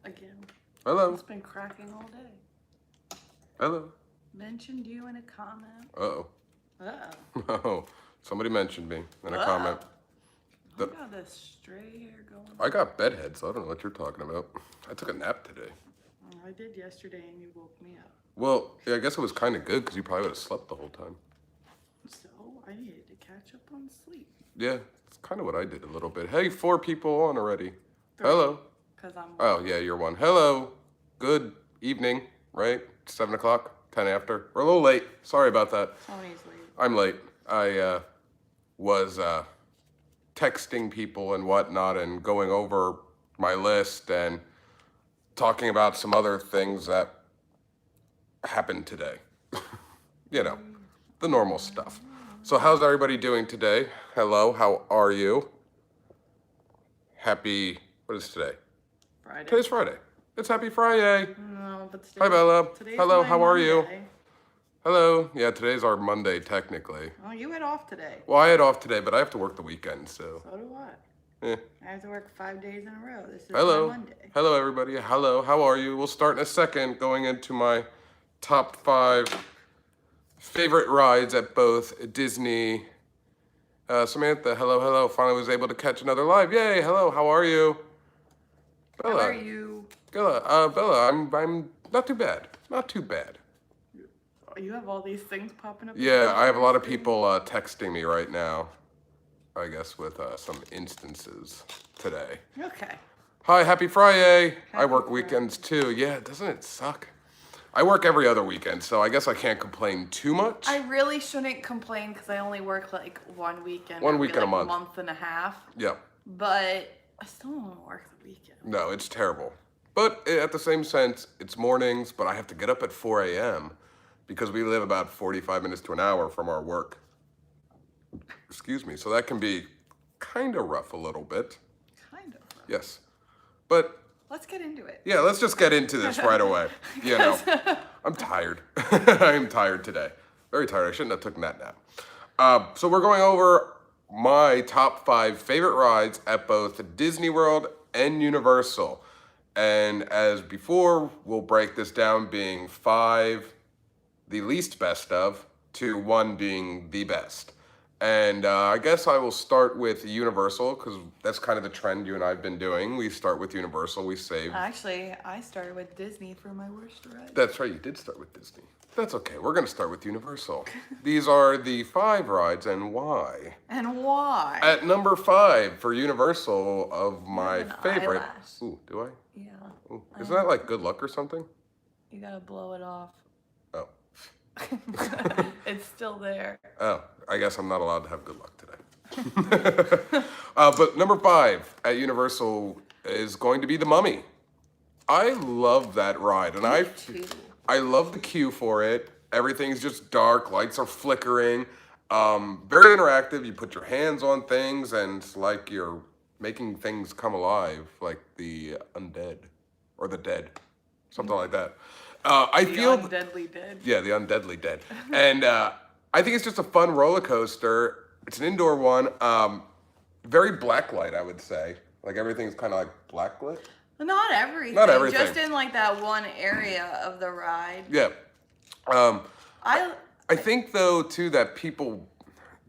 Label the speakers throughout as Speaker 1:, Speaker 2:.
Speaker 1: Again.
Speaker 2: Hello.
Speaker 1: It's been cracking all day.
Speaker 2: Hello.
Speaker 1: Mentioned you in a comment.
Speaker 2: Uh-oh.
Speaker 1: Uh-oh.
Speaker 2: Oh, somebody mentioned me in a comment.
Speaker 1: I got this stray hair going.
Speaker 2: I got bedhead, so I don't know what you're talking about. I took a nap today.
Speaker 1: I did yesterday and you woke me up.
Speaker 2: Well, yeah, I guess it was kind of good because you probably would have slept the whole time.
Speaker 1: So I needed to catch up on sleep.
Speaker 2: Yeah, it's kind of what I did a little bit. Hey, 4 people on already.
Speaker 1: 3,
Speaker 2: Hello.
Speaker 1: Because I'm.
Speaker 2: Oh, yeah, you're one. Hello. Good evening, right? 7 o'clock, 10 after. We're a little late. Sorry about that.
Speaker 1: Tony's late.
Speaker 2: I'm late. I was texting people and whatnot and going over my list and talking about some other things that happened today. You know, the normal stuff. So how's everybody doing today? Hello, how are you? Happy, what is today?
Speaker 1: Friday.
Speaker 2: Today's Friday. It's Happy Friday.
Speaker 1: No, but today,
Speaker 2: Hi, Bella.
Speaker 1: today's
Speaker 2: Hello,
Speaker 1: my
Speaker 2: how are you?
Speaker 1: Monday.
Speaker 2: Hello. Yeah, today's our Monday, technically.
Speaker 1: Oh, you had off today.
Speaker 2: Well, I had off today, but I have to work the weekend, so.
Speaker 1: So do I.
Speaker 2: Eh.
Speaker 1: I have to work 5 days in a row. This is
Speaker 2: Hello.
Speaker 1: my Monday.
Speaker 2: Hello, everybody. Hello, how are you? We'll start in a second going into my top 5 favorite rides at both Disney. Samantha, hello. Finally was able to catch another live. Yay, hello, how are you? Bella.
Speaker 1: How are you?
Speaker 2: Bella, I'm not too bad. Not too bad.
Speaker 1: You have all these things popping up.
Speaker 2: Yeah, I have a lot of people texting me right now, I guess, with some instances today.
Speaker 1: Okay.
Speaker 2: Hi, happy Friday. I
Speaker 1: Happy
Speaker 2: work
Speaker 1: Friday.
Speaker 2: weekends too. Yeah, doesn't it suck? I work every other weekend, so I guess I can't complain too much.
Speaker 1: I really shouldn't complain because I only work like 1 weekend.
Speaker 2: One
Speaker 1: or
Speaker 2: weekend a
Speaker 1: like
Speaker 2: month.
Speaker 1: and a half.
Speaker 2: Yeah.
Speaker 1: But I still don't want to work the weekend.
Speaker 2: No, it's terrible. But at the same sense, it's mornings, but I have to get up at 4 a.m. because we live about 45 minutes to an hour from our work. Excuse me. So that can be kind of rough a little bit.
Speaker 1: Kind of.
Speaker 2: Yes. But
Speaker 1: Let's get into it.
Speaker 2: yeah, let's just get into this right away. You know, I'm tired. I'm tired today. Very tired. I shouldn't have taken that nap. So we're going over my top 5 favorite rides at both Disney World and Universal. And as before, we'll break this down being 5 the least best of to 1 being the best. And I guess I will start with Universal because that's kind of the trend you and I have been doing. We start with Universal, we save.
Speaker 1: Actually, I started with Disney for my worst ride.
Speaker 2: That's right, you did start with Disney. That's okay, we're going to start with Universal. These are the 5 rides and why.
Speaker 1: And why?
Speaker 2: At number 5 for Universal of my
Speaker 1: an
Speaker 2: favorite.
Speaker 1: eyelash.
Speaker 2: Ooh, do I?
Speaker 1: Yeah.
Speaker 2: Ooh. Isn't that like good luck or something?
Speaker 1: You gotta blow it off.
Speaker 2: Oh.
Speaker 1: It's still there.
Speaker 2: Oh, I guess I'm not allowed to have good luck today. But number 5 at Universal is going to be The Mummy. I love that ride, and I love the queue for it. Everything's just dark, lights are flickering. Very interactive. You put your hands on things, and it's like you're making things come alive, like the undead or the dead, something like that. I feel
Speaker 1: Undeadly dead.
Speaker 2: Yeah, the undeadly dead. And I think it's just a fun roller coaster. It's an indoor one. Very blacklight, I would say. Like everything's kind of like blacklit.
Speaker 1: Not everything.
Speaker 2: Not everything.
Speaker 1: Just in like that one area of the ride.
Speaker 2: Yeah.
Speaker 1: I
Speaker 2: I think though too that people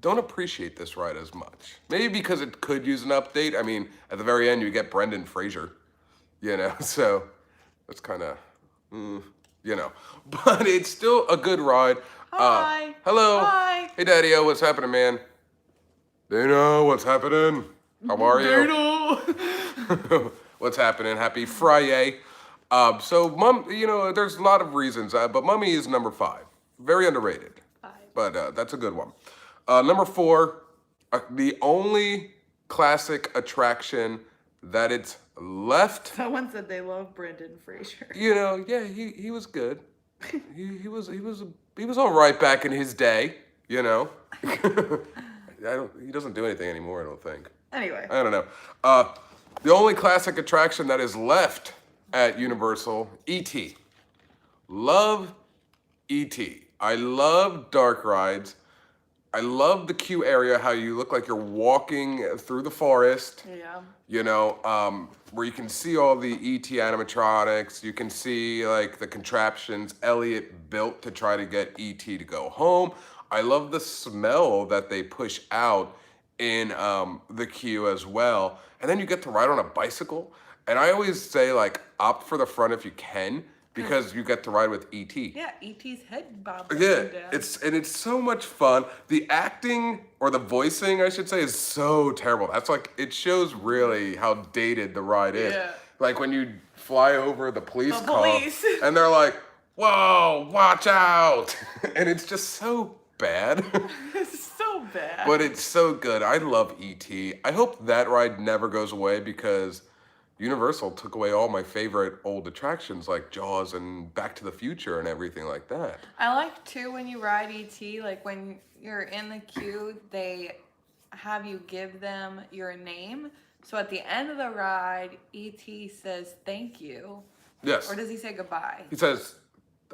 Speaker 2: don't appreciate this ride as much. Maybe because it could use an update. I mean, at the very end you get Brendan Fraser, you know, so it's kind of, you know, but it's still a good ride.
Speaker 1: Hi.
Speaker 2: Hello.
Speaker 1: Hi.
Speaker 2: Hey, Daddy-O, what's happening, man? Dano, what's happening? How are you?
Speaker 1: Dano.
Speaker 2: What's happening? Happy Friday. So, you know, there's a lot of reasons, but Mummy is number 5. Very underrated.
Speaker 1: 5.
Speaker 2: But that's a good one. Number 4, the only classic attraction that it's left.
Speaker 1: Someone said they love Brendan Fraser.
Speaker 2: You know, yeah, he was good. he was all right back in his day. You know, he doesn't do anything anymore. I don't think.
Speaker 1: Anyway.
Speaker 2: I don't know. The only classic attraction that is left at Universal, E.T. Love E.T. I love dark rides. I love the queue area, how you look like you're walking through the forest.
Speaker 1: Yeah.
Speaker 2: Where you can see all the ET animatronics. You can see like the contraptions Elliot built to try to get ET to go home. I love the smell that they push out in the queue as well. And then you get to ride on a bicycle. And I always say like opt for the front if you can, because you get to ride with ET.
Speaker 1: Yeah, ET's head bobbing
Speaker 2: Yeah,
Speaker 1: up and down.
Speaker 2: it's so much fun. The acting or the voicing, I should say, is so terrible. That's like it shows really how dated the ride is.
Speaker 1: Yeah.
Speaker 2: Like when you fly over the police
Speaker 1: The
Speaker 2: car
Speaker 1: police.
Speaker 2: and they're like, "Whoa, watch out!" And it's just so bad.
Speaker 1: It's so bad.
Speaker 2: But it's so good. I love ET. I hope that ride never goes away because Universal took away all my favorite old attractions like Jaws and Back to the Future and everything like that.
Speaker 1: I like too when you ride ET, like when you're in the queue, they have you give them your name. So at the end of the ride, ET says thank you.
Speaker 2: Yes.
Speaker 1: Or does he say goodbye?
Speaker 2: He says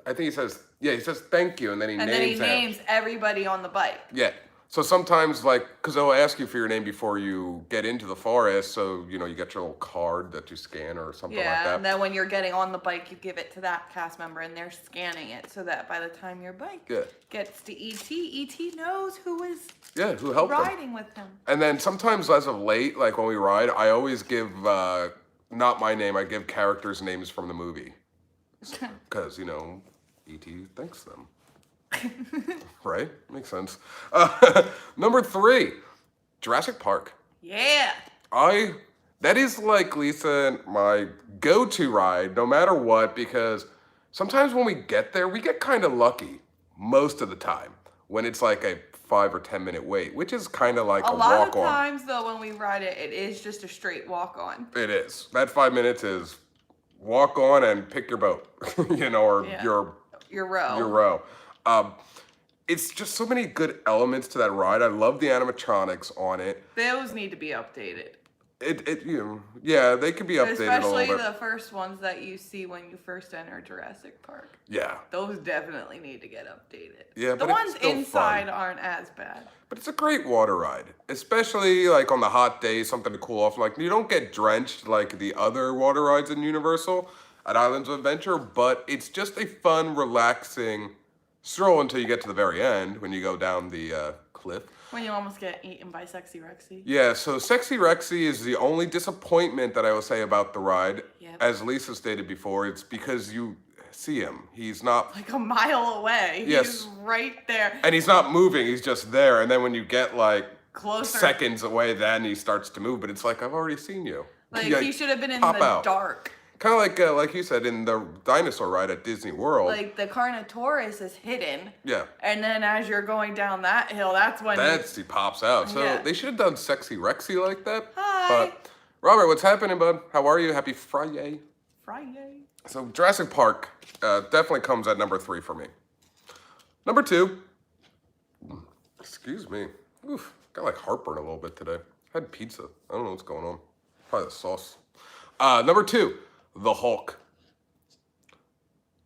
Speaker 2: thank you, and then he
Speaker 1: names everybody on the bike.
Speaker 2: Yeah. So sometimes, like, because they'll ask you for your name before you get into the forest, so, you get your little card that you scan or something like that.
Speaker 1: Yeah, and then when you're getting on the bike, you give it to that cast member, and they're scanning it so that by the time your bike gets to ET knows who is
Speaker 2: who helped
Speaker 1: riding with him.
Speaker 2: And then sometimes as of late, like when we ride, I always give, not my name, I give characters' names from the movie. Because, E.T. thanks them. Right? Makes sense. Number 3, Jurassic Park.
Speaker 1: Yeah.
Speaker 2: That is like, Lisa, my go-to ride, no matter what, because sometimes when we get there, we get kind of lucky most of the time when it's like a 5 or 10 minute wait, which is kind of like a walk-on.
Speaker 1: A lot of times, though, when we ride it, it is just a straight walk-on.
Speaker 2: It is. That 5 minutes is walk on and pick your boat, or your row. It's just so many good elements to that ride. I love the animatronics on it.
Speaker 1: Those need to be updated.
Speaker 2: They could be updated
Speaker 1: Especially
Speaker 2: a little bit.
Speaker 1: the first ones that you see when you first enter Jurassic Park.
Speaker 2: Yeah.
Speaker 1: Those definitely need to get updated.
Speaker 2: Yeah,
Speaker 1: the
Speaker 2: but
Speaker 1: ones
Speaker 2: it's still
Speaker 1: inside
Speaker 2: fun.
Speaker 1: aren't as bad.
Speaker 2: But it's a great water ride, especially like on the hot days, something to cool off. Like you don't get drenched like the other water rides in Universal at Islands of Adventure, but it's just a fun, relaxing stroll until you get to the very end when you go down the cliff.
Speaker 1: When you almost get eaten by Sexy Rexy.
Speaker 2: Yeah, so Sexy Rexy is the only disappointment that I will say about the ride.
Speaker 1: Yep.
Speaker 2: As Lisa stated before, it's because you see him. He's not...
Speaker 1: Like a mile away.
Speaker 2: Yes.
Speaker 1: He's right there.
Speaker 2: And he's not moving, he's just there. And then when you get like
Speaker 1: closer,
Speaker 2: seconds away, then he starts to move. But it's like, I've already seen you.
Speaker 1: Like he should have been in the dark.
Speaker 2: Kind of like you said, in the dinosaur ride at Disney World.
Speaker 1: Like the Carnotaurus is hidden.
Speaker 2: Yeah.
Speaker 1: And then as you're going down that hill, that's when
Speaker 2: he pops out. So
Speaker 1: Yeah.
Speaker 2: they should have done Sexy Rexy like that.
Speaker 1: Hi.
Speaker 2: But Robert, what's happening, bud? How are you? Happy Friday.
Speaker 1: Friday.
Speaker 2: So Jurassic Park definitely comes at number 3 for me. Number 2. Excuse me. Oof, got like heartburn a little bit today. I had pizza. I don't know what's going on. Probably the sauce. Number 2. The Hulk.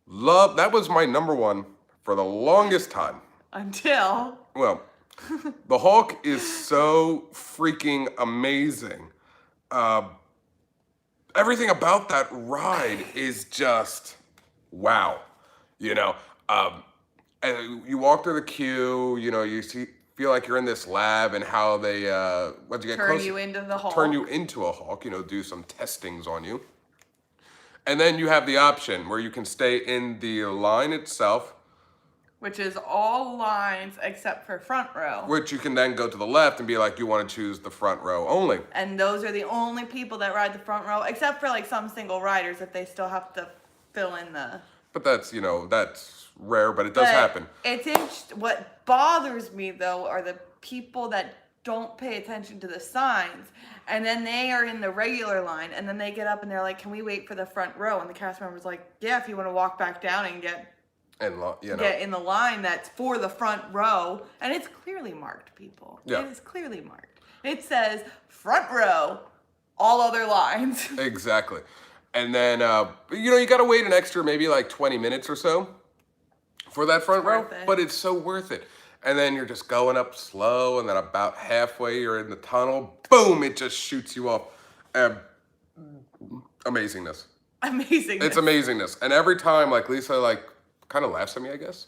Speaker 2: That was my number 1 for the longest time.
Speaker 1: Until.
Speaker 2: Well, the Hulk is so freaking amazing. Everything about that ride is just wow. And you walk through the queue, you feel like you're in this lab and how they, once you get
Speaker 1: Turn
Speaker 2: close,
Speaker 1: you into the Hulk.
Speaker 2: turn you into a Hulk, do some testings on you. And then you have the option where you can stay in the line itself.
Speaker 1: Which is all lines except for front row.
Speaker 2: Which you can then go to the left and be like, you want to choose the front row only.
Speaker 1: And those are the only people that ride the front row, except for like some single riders that they still have to fill in the...
Speaker 2: But that's, that's rare, but it does happen.
Speaker 1: What bothers me, though, are the people that don't pay attention to the signs, and then they are in the regular line, and then they get up and they're like, can we wait for the front row? And the cast member's like, yeah, if you want to walk back down and get in the line that's for the front row. And it's clearly marked, people.
Speaker 2: Yeah.
Speaker 1: It is clearly marked. It says front row, all other lines.
Speaker 2: Exactly. And then, you got to wait an extra maybe like 20 minutes or so for that front row, but it's so worth it. and then you're just going up slow, and then about halfway you're in the tunnel, boom, it just shoots you off. Amazingness.
Speaker 1: Amazing.
Speaker 2: It's amazingness. And every time, like, Lisa, like, kind of laughs at me, I guess.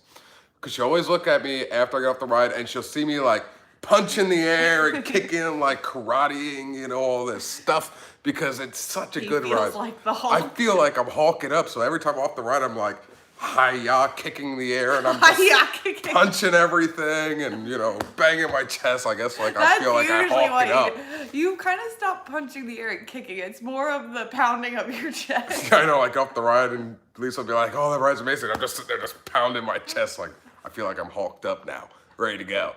Speaker 2: Because she always look at me after I get off the ride, and she'll see me, like, punch in the air and kicking and, like, karateing, you know, all this stuff. Because it's such a good ride.
Speaker 1: Like the Hulk.
Speaker 2: I feel like I'm hulking up. So every time I'm off the ride, I'm like, hi-ya, kicking the air. And I'm just punching everything and, you know, banging my chest. I guess, like, I feel like I hulked up.
Speaker 1: You kind of stop punching the air and kicking. It's more of the pounding of your chest.
Speaker 2: I know, like, off the ride, and Lisa will be like, oh, that ride's amazing. I'm just sitting there just pounding my chest. Like, I feel like I'm hulked up now, ready to go.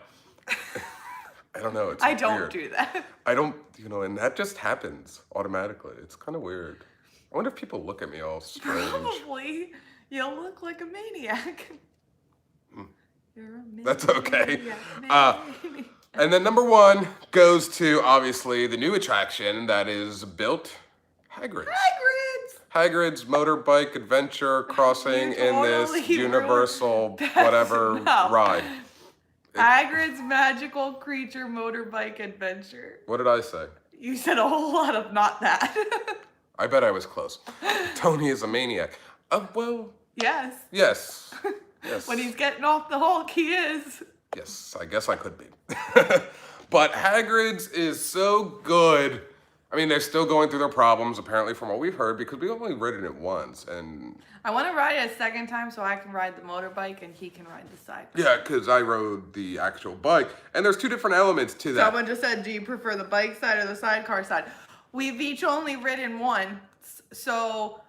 Speaker 2: I don't know. It's
Speaker 1: I don't
Speaker 2: weird.
Speaker 1: do that.
Speaker 2: I don't, you know, and that just happens automatically. It's kind of weird. I wonder if people look at me all strange.
Speaker 1: Probably. You'll look like a maniac. You're a maniac.
Speaker 2: That's okay. And then number 1 goes to, obviously, the new attraction that is built, Hagrid's. Hagrid's motorbike adventure crossing in this Universal whatever ride.
Speaker 1: Hagrid's magical creature motorbike adventure.
Speaker 2: What did I say?
Speaker 1: You said a whole lot of not that.
Speaker 2: I bet I was close. Tony is a maniac. Well.
Speaker 1: Yes.
Speaker 2: Yes. Yes.
Speaker 1: When he's getting off the Hulk, he is.
Speaker 2: Yes, I guess I could be. But Hagrid's is so good. I mean, they're still going through their problems, apparently, from what we've heard, because we've only ridden it once, and...
Speaker 1: I want to ride it a second time so I can ride the motorbike and he can ride the sidecar.
Speaker 2: Yeah, because I rode the actual bike, and there's 2 different elements to that.
Speaker 1: Someone just said, do you prefer the bike side or the sidecar side? We've each only ridden one, so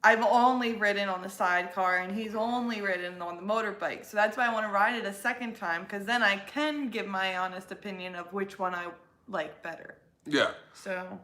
Speaker 1: I've only ridden on the sidecar, and he's only ridden on the motorbike. So that's why I want to ride it a second time, because then I can give my honest opinion of which one I like better.
Speaker 2: Yeah.
Speaker 1: So.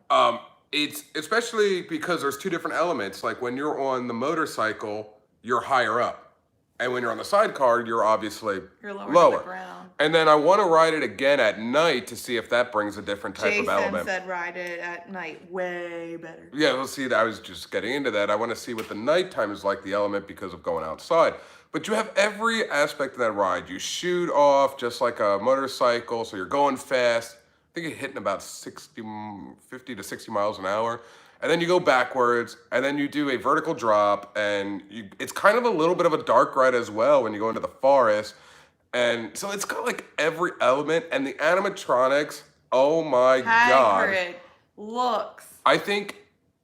Speaker 2: It's especially because there's 2 different elements. Like when you're on the motorcycle, you're higher up. And when you're on the sidecar, you're obviously lower.
Speaker 1: To the ground.
Speaker 2: And then I want to ride it again at night to see if that brings a different type of element.
Speaker 1: Jason said ride it at night. Way better.
Speaker 2: Yeah, we'll see. I was just getting into that. I want to see what the nighttime is like, the element, because of going outside. But you have every aspect of that ride. You shoot off just like a motorcycle, so you're going fast. I think you're hitting about 50 to 60 miles an hour. And then you go backwards, and then you do a vertical drop, and it's kind of a little bit of a dark ride as well when you go into the forest. And so it's got like every element, and the animatronics, oh my God.
Speaker 1: Hagrid looks.
Speaker 2: I think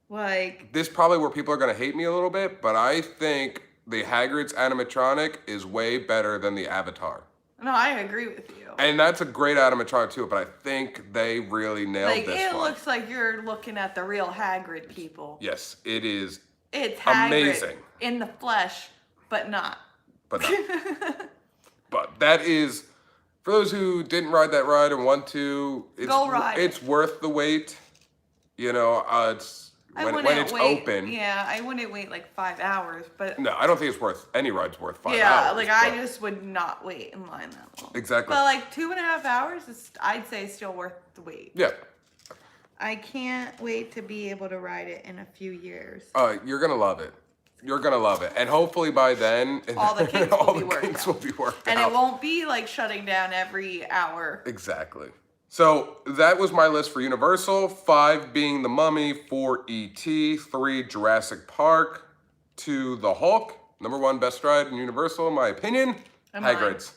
Speaker 1: like.
Speaker 2: This is probably where people are going to hate me a little bit, but I think the Hagrid's animatronic is way better than the Avatar.
Speaker 1: No, I agree with you.
Speaker 2: And that's a great animatronic too, but I think they really nailed this
Speaker 1: it
Speaker 2: one.
Speaker 1: Looks like you're looking at the real Hagrid, people.
Speaker 2: Yes, it is.
Speaker 1: It's Hagrid
Speaker 2: amazing.
Speaker 1: In the flesh, but not.
Speaker 2: But not. But that is, for those who didn't ride that ride and want to,
Speaker 1: go ride.
Speaker 2: It's worth the wait. You know, it's when it's open.
Speaker 1: Yeah, I wouldn't wait like 5 hours, but
Speaker 2: no, I don't think it's worth any ride's worth 5 hours.
Speaker 1: Yeah, like I just would not wait in line that long.
Speaker 2: Exactly.
Speaker 1: But like 2.5 hours is, I'd say, still worth the wait.
Speaker 2: Yeah.
Speaker 1: I can't wait to be able to ride it in a few years.
Speaker 2: You're gonna love it. You're gonna love it, and hopefully by then,
Speaker 1: all the kinks will be worked out.
Speaker 2: And
Speaker 1: it won't be like shutting down every hour.
Speaker 2: Exactly. So that was my list for Universal. 5 being The Mummy, 4 E.T., 3 Jurassic Park, 2 The Hulk. Number 1 best ride in Universal, in my opinion. Hagrid's.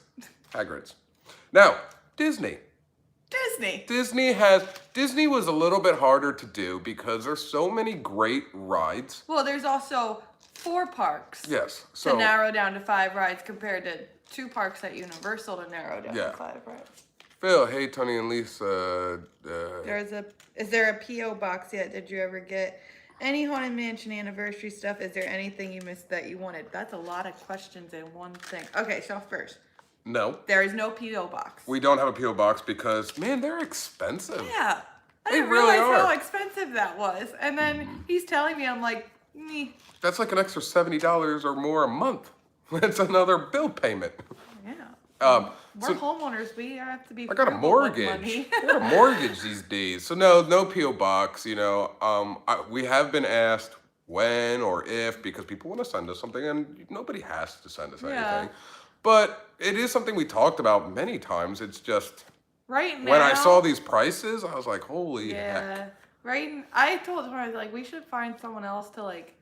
Speaker 2: Now, Disney. Disney was a little bit harder to do because there's so many great rides.
Speaker 1: Well, there's also 4 parks.
Speaker 2: Yes.
Speaker 1: To narrow down to 5 rides compared to 2 parks at Universal to narrow down to 5 rides.
Speaker 2: Phil, hey, Tony and Lisa.
Speaker 1: Is there a P.O. box yet? Did you ever get any Haunted Mansion anniversary stuff? Is there anything you missed that you wanted? That's a lot of questions in one thing. Okay, so first.
Speaker 2: No.
Speaker 1: There is no P.O. box.
Speaker 2: We don't have a P.O. box because, man, they're expensive.
Speaker 1: Yeah. I didn't realize how expensive that was. And then he's telling me, I'm like, meh.
Speaker 2: That's like an extra $70 or more a month. That's another bill payment.
Speaker 1: Yeah. We're homeowners. We have to be.
Speaker 2: I got a mortgage. I got a mortgage these days. So no P.O. box. You know, we have been asked when or if, because people want to send us something, and nobody has to send us anything. But it is something we talked about many times. It's just
Speaker 1: Right now.
Speaker 2: when I saw these prices, I was like, holy
Speaker 1: Yeah.
Speaker 2: heck.
Speaker 1: Right. I told her, I was like, we should find someone else to like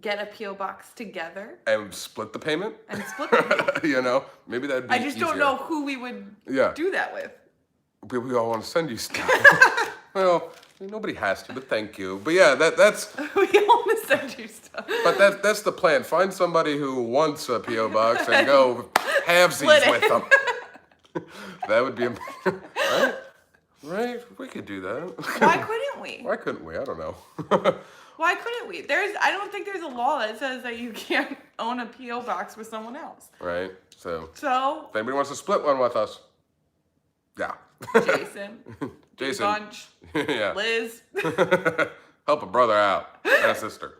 Speaker 1: get a P.O. box together.
Speaker 2: And split the payment?
Speaker 1: And split the payment.
Speaker 2: You know, maybe that'd be
Speaker 1: I just don't know who we would do that with.
Speaker 2: We all want to send you stuff. Well, nobody has to, but thank you. But yeah, that's.
Speaker 1: We want to send you stuff.
Speaker 2: But that's the plan. Find somebody who wants a P.O. box and go halvesies with them. That would be amazing. Right? We could do that.
Speaker 1: Why couldn't we?
Speaker 2: Why couldn't we? I don't know.
Speaker 1: Why couldn't we? I don't think there's a law that says that you can't own a P.O. box with someone else.
Speaker 2: Right? So if anybody wants to split one with us, yeah.
Speaker 1: Jason. Bunch.
Speaker 2: Yeah.
Speaker 1: Liz.
Speaker 2: Help a brother out and a sister.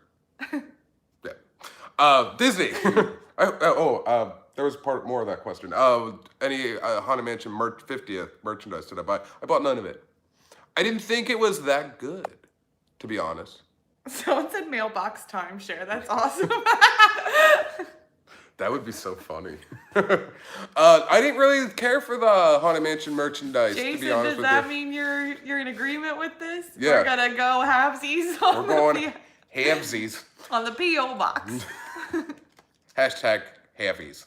Speaker 2: Yeah. Disney. There was more of that question. Any Haunted Mansion 50th merchandise did I buy? I bought none of it. I didn't think it was that good, to be honest.
Speaker 1: Someone said mailbox timeshare. That's awesome.
Speaker 2: That would be so funny. I didn't really care for the Haunted Mansion merchandise,
Speaker 1: Jason,
Speaker 2: to be honest with you.
Speaker 1: does that mean you're in agreement with this?
Speaker 2: Yeah.
Speaker 1: We're gonna go halvesies on
Speaker 2: We're going halvesies.
Speaker 1: On the P.O. box.
Speaker 2: Hashtag halfies.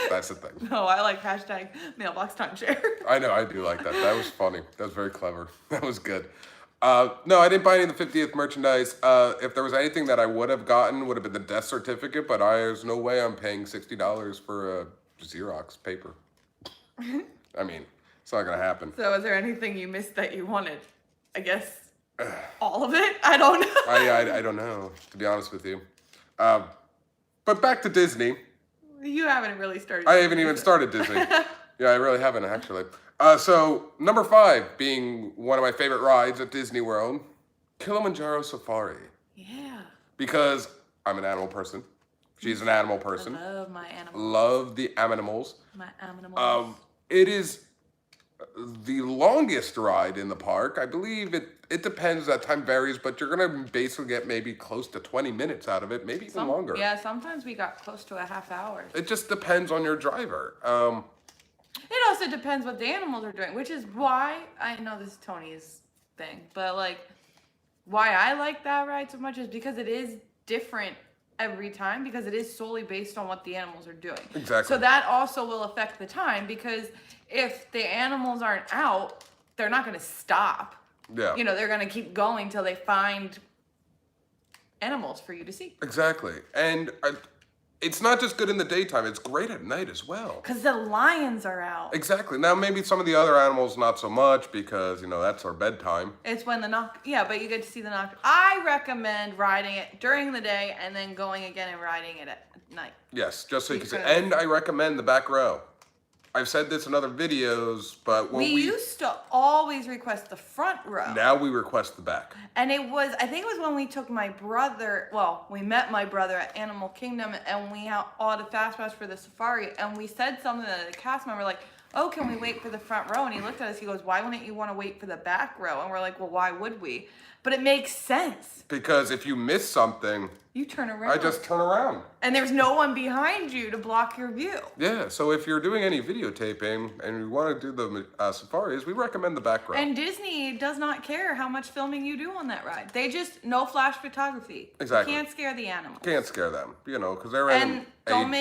Speaker 2: That's the thing.
Speaker 1: No, I like hashtag mailbox timeshare.
Speaker 2: I know, I do like that. That was funny. That was very clever. That was good. No, I didn't buy any of the 50th merchandise. If there was anything that I would have gotten, would have been the death certificate, but there's no way I'm paying $60 for a Xerox paper. I mean, it's not going to happen.
Speaker 1: So is there anything you missed that you wanted? I guess all of it? I don't know.
Speaker 2: I don't know, to be honest with you. But back to Disney.
Speaker 1: You haven't really started.
Speaker 2: I haven't even started Disney. Yeah, I really haven't, actually. So, number 5 being one of my favorite rides at Disney World, Kilimanjaro Safari.
Speaker 1: Yeah.
Speaker 2: Because I'm an animal person. She's an animal person.
Speaker 1: I love my animals.
Speaker 2: Love the animals.
Speaker 1: My animals.
Speaker 2: It is the longest ride in the park. I believe it depends. That time varies, but you're going to basically get maybe close to 20 minutes out of it, maybe even longer.
Speaker 1: Yeah, sometimes we got close to a half hour.
Speaker 2: It just depends on your driver.
Speaker 1: It also depends what the animals are doing, which is why, I know this is Tony's thing, but like, why I like that ride so much is because it is different every time, because it is solely based on what the animals are doing.
Speaker 2: Exactly.
Speaker 1: So that also will affect the time, because if the animals aren't out, they're not going to stop.
Speaker 2: Yeah.
Speaker 1: You know, they're going to keep going till they find animals for you to see.
Speaker 2: Exactly. And it's not just good in the daytime, it's great at night as well.
Speaker 1: Because the lions are out.
Speaker 2: Exactly. Now, maybe some of the other animals, not so much, because, that's our bedtime.
Speaker 1: It's when but you get to see the knock. I recommend riding it during the day and then going again and riding it at night.
Speaker 2: Yes, just so you can see. And I recommend the back row. I've said this in other videos, but when we
Speaker 1: used to always request the front row.
Speaker 2: Now we request the back.
Speaker 1: And I think it was when we took my brother, we met my brother at Animal Kingdom, and we all had a fast pass for the safari, and we said something to the cast member like, oh, can we wait for the front row? And he looked at us, he goes, why wouldn't you want to wait for the back row? And we're like, well, why would we? But it makes sense.
Speaker 2: Because if you miss something,
Speaker 1: you turn around.
Speaker 2: I just turn around.
Speaker 1: And there's no one behind you to block your view.
Speaker 2: Yeah, so if you're doing any videotaping and you want to do the safaris, we recommend the back row.
Speaker 1: And Disney does not care how much filming you do on that ride. They just, no flash photography.
Speaker 2: Exactly.
Speaker 1: You can't scare the animals.
Speaker 2: Can't scare them, because they're in a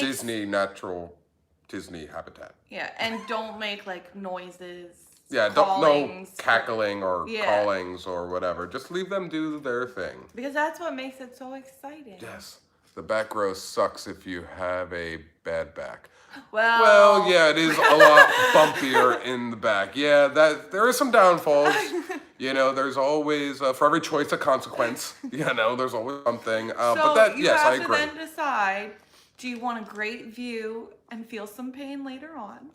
Speaker 2: Disney habitat.
Speaker 1: Yeah, and don't make like noises.
Speaker 2: Yeah, no cackling or callings or whatever. Just leave them do their thing.
Speaker 1: Because that's what makes it so exciting.
Speaker 2: Yes. The back row sucks if you have a bad back.
Speaker 1: Well,
Speaker 2: yeah, it is a lot bumpier in the back. Yeah, there are some downfalls. There's always, for every choice, a consequence. There's always something. But I agree.
Speaker 1: You have to then decide, do you want a great view and feel some pain later on?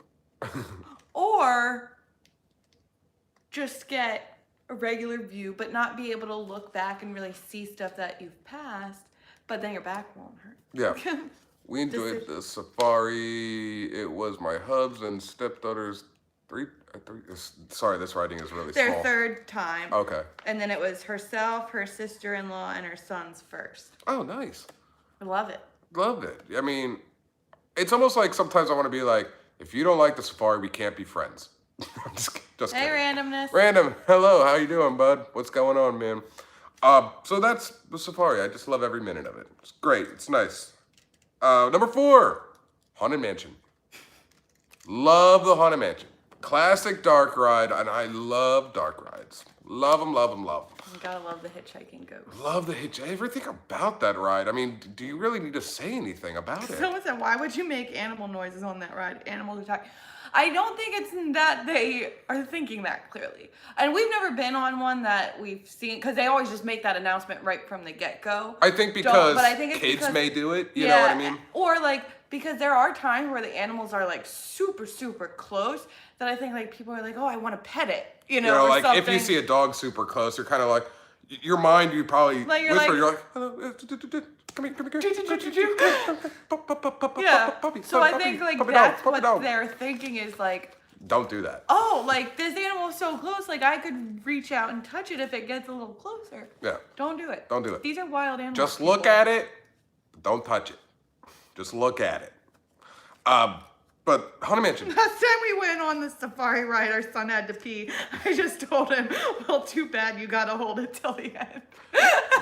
Speaker 1: Or just get a regular view, but not be able to look back and really see stuff that you've passed, but then your back won't hurt.
Speaker 2: Yeah. We enjoyed the safari. It was my hubs and stepdaughter's sorry, this writing is really small.
Speaker 1: Their third time.
Speaker 2: Okay.
Speaker 1: And then it was herself, her sister-in-law, and her son's first.
Speaker 2: Oh, nice.
Speaker 1: I love it.
Speaker 2: Loved it. I mean, It's almost like sometimes I want to be like, if you don't like the safari, we can't be friends. I'm just
Speaker 1: Hey,
Speaker 2: kidding.
Speaker 1: randomness.
Speaker 2: Random. Hello, how you doing, bud? What's going on, man? So that's the safari. I just love every minute of it. It's great. It's nice. Number 4, Haunted Mansion. Love the Haunted Mansion. Classic dark ride, and I love dark rides. Love them, love them, love them.
Speaker 1: You gotta love the hitchhiking ghost.
Speaker 2: Love the hitch. Everything about that ride. I mean, do you really need to say anything about it?
Speaker 1: Someone said, why would you make animal noises on that ride? Animals attack. I don't think it's that they are thinking that clearly. And we've never been on one that we've seen, because they always just make that announcement right from the get-go.
Speaker 2: I think because
Speaker 1: but I think it's
Speaker 2: kids
Speaker 1: because,
Speaker 2: may do it, you know what I mean?
Speaker 1: Or like, because there are times where the animals are like super, super close that I think like people are like, oh, I want to pet it, you know, or
Speaker 2: like
Speaker 1: something.
Speaker 2: if you see a dog super close, you're kind of like, your mind, you probably
Speaker 1: Like, you're
Speaker 2: whisper,
Speaker 1: like-
Speaker 2: you're like, hello, come here.
Speaker 1: Yeah.
Speaker 2: Puppy,
Speaker 1: So I think like
Speaker 2: puppy
Speaker 1: that's
Speaker 2: dog, puppy
Speaker 1: what
Speaker 2: dog.
Speaker 1: they're thinking is like,
Speaker 2: Don't do that.
Speaker 1: oh, like this animal is so close, like I could reach out and touch it if it gets a little closer.
Speaker 2: Yeah.
Speaker 1: Don't do it.
Speaker 2: Don't do it.
Speaker 1: These are wild animals.
Speaker 2: Just look at it. Don't touch it. Just look at it. But Haunted Mansion.
Speaker 1: Last time we went on the safari ride, our son had to pee. I just told him, well, too bad you gotta hold it till the end.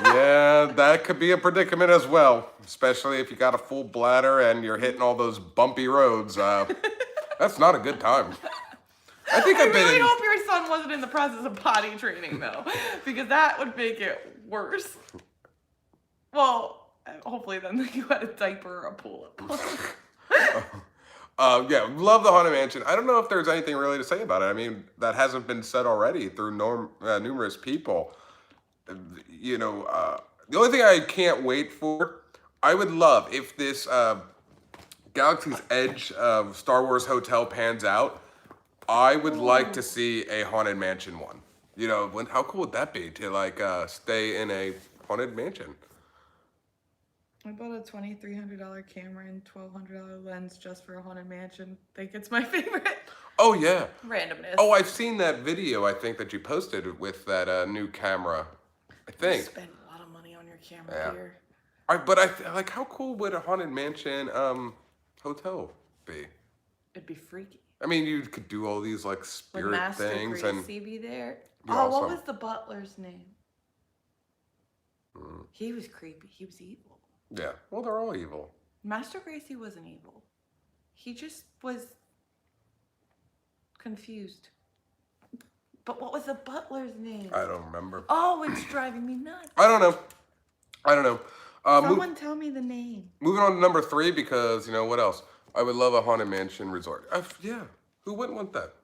Speaker 2: Yeah, that could be a predicament as well, especially if you got a full bladder and you're hitting all those bumpy roads. That's not a good time. I think
Speaker 1: I
Speaker 2: I've been
Speaker 1: really
Speaker 2: in.
Speaker 1: hope your son wasn't in the process of potty training though, because that would make it worse. Well, hopefully then you had a diaper or a pull-up.
Speaker 2: Yeah, love the Haunted Mansion. I don't know if there's anything really to say about it. I mean, that hasn't been said already through numerous people. You know, the only thing I can't wait for, I would love if this Galaxy's Edge Star Wars hotel pans out. I would like to see a Haunted Mansion one. You know, how cool would that be to like stay in a Haunted Mansion?
Speaker 1: I bought a $2,300 camera and $1,200 lens just for a Haunted Mansion. Think it's my favorite.
Speaker 2: Oh yeah.
Speaker 1: Randomness.
Speaker 2: Oh, I've seen that video. I think that you posted with that new camera. I
Speaker 1: You
Speaker 2: think.
Speaker 1: spend a lot of money on your camera
Speaker 2: Yeah.
Speaker 1: here.
Speaker 2: But I like how cool would a Haunted Mansion hotel be?
Speaker 1: It'd be freaky.
Speaker 2: I mean, you could do all these like
Speaker 1: With
Speaker 2: spirit
Speaker 1: Master
Speaker 2: things
Speaker 1: Gracie
Speaker 2: and
Speaker 1: be there.
Speaker 2: be
Speaker 1: Oh, what
Speaker 2: awesome.
Speaker 1: was the butler's name? He was creepy. He was evil.
Speaker 2: yeah. Well, they're all evil.
Speaker 1: Master Gracie wasn't evil. He just was confused. But what was the butler's name?
Speaker 2: I don't remember.
Speaker 1: Oh, it's driving me nuts.
Speaker 2: I don't know.
Speaker 1: Someone tell me the name.
Speaker 2: Moving on to number 3 because you know what else? I would love a Haunted Mansion resort. Yeah. Who wouldn't want that?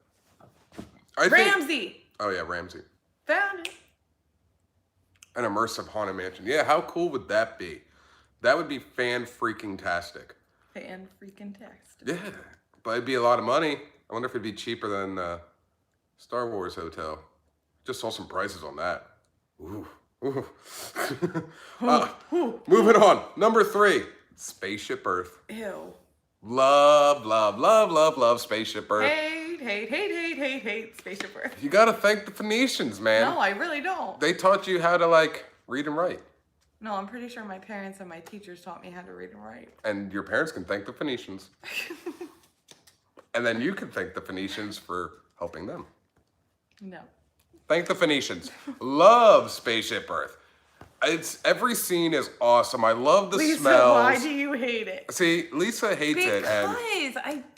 Speaker 2: I think.
Speaker 1: Ramsey.
Speaker 2: Oh yeah, Ramsey.
Speaker 1: Found it.
Speaker 2: An immersive Haunted Mansion. Yeah, how cool would that be? That would be fan-freaking-tastic.
Speaker 1: Fan freaking text.
Speaker 2: Yeah, but it'd be a lot of money. I wonder if it'd be cheaper than Star Wars Hotel. Just saw some prices on that. Ooh. Ooh. Moving on. Number 3, Spaceship Earth.
Speaker 1: Ew.
Speaker 2: Love, love, love, love, love Spaceship Earth.
Speaker 1: Hate Spaceship Earth.
Speaker 2: You gotta thank the Phoenicians, man.
Speaker 1: No, I really don't.
Speaker 2: They taught you how to like read and write.
Speaker 1: No, I'm pretty sure my parents and my teachers taught me how to read and write.
Speaker 2: And your parents can thank the Phoenicians. And then you can thank the Phoenicians for helping them.
Speaker 1: No.
Speaker 2: Thank the Phoenicians. Love Spaceship Earth. Every scene is awesome. I love the
Speaker 1: Lisa,
Speaker 2: smells.
Speaker 1: why do you hate it?
Speaker 2: See, Lisa hates it, and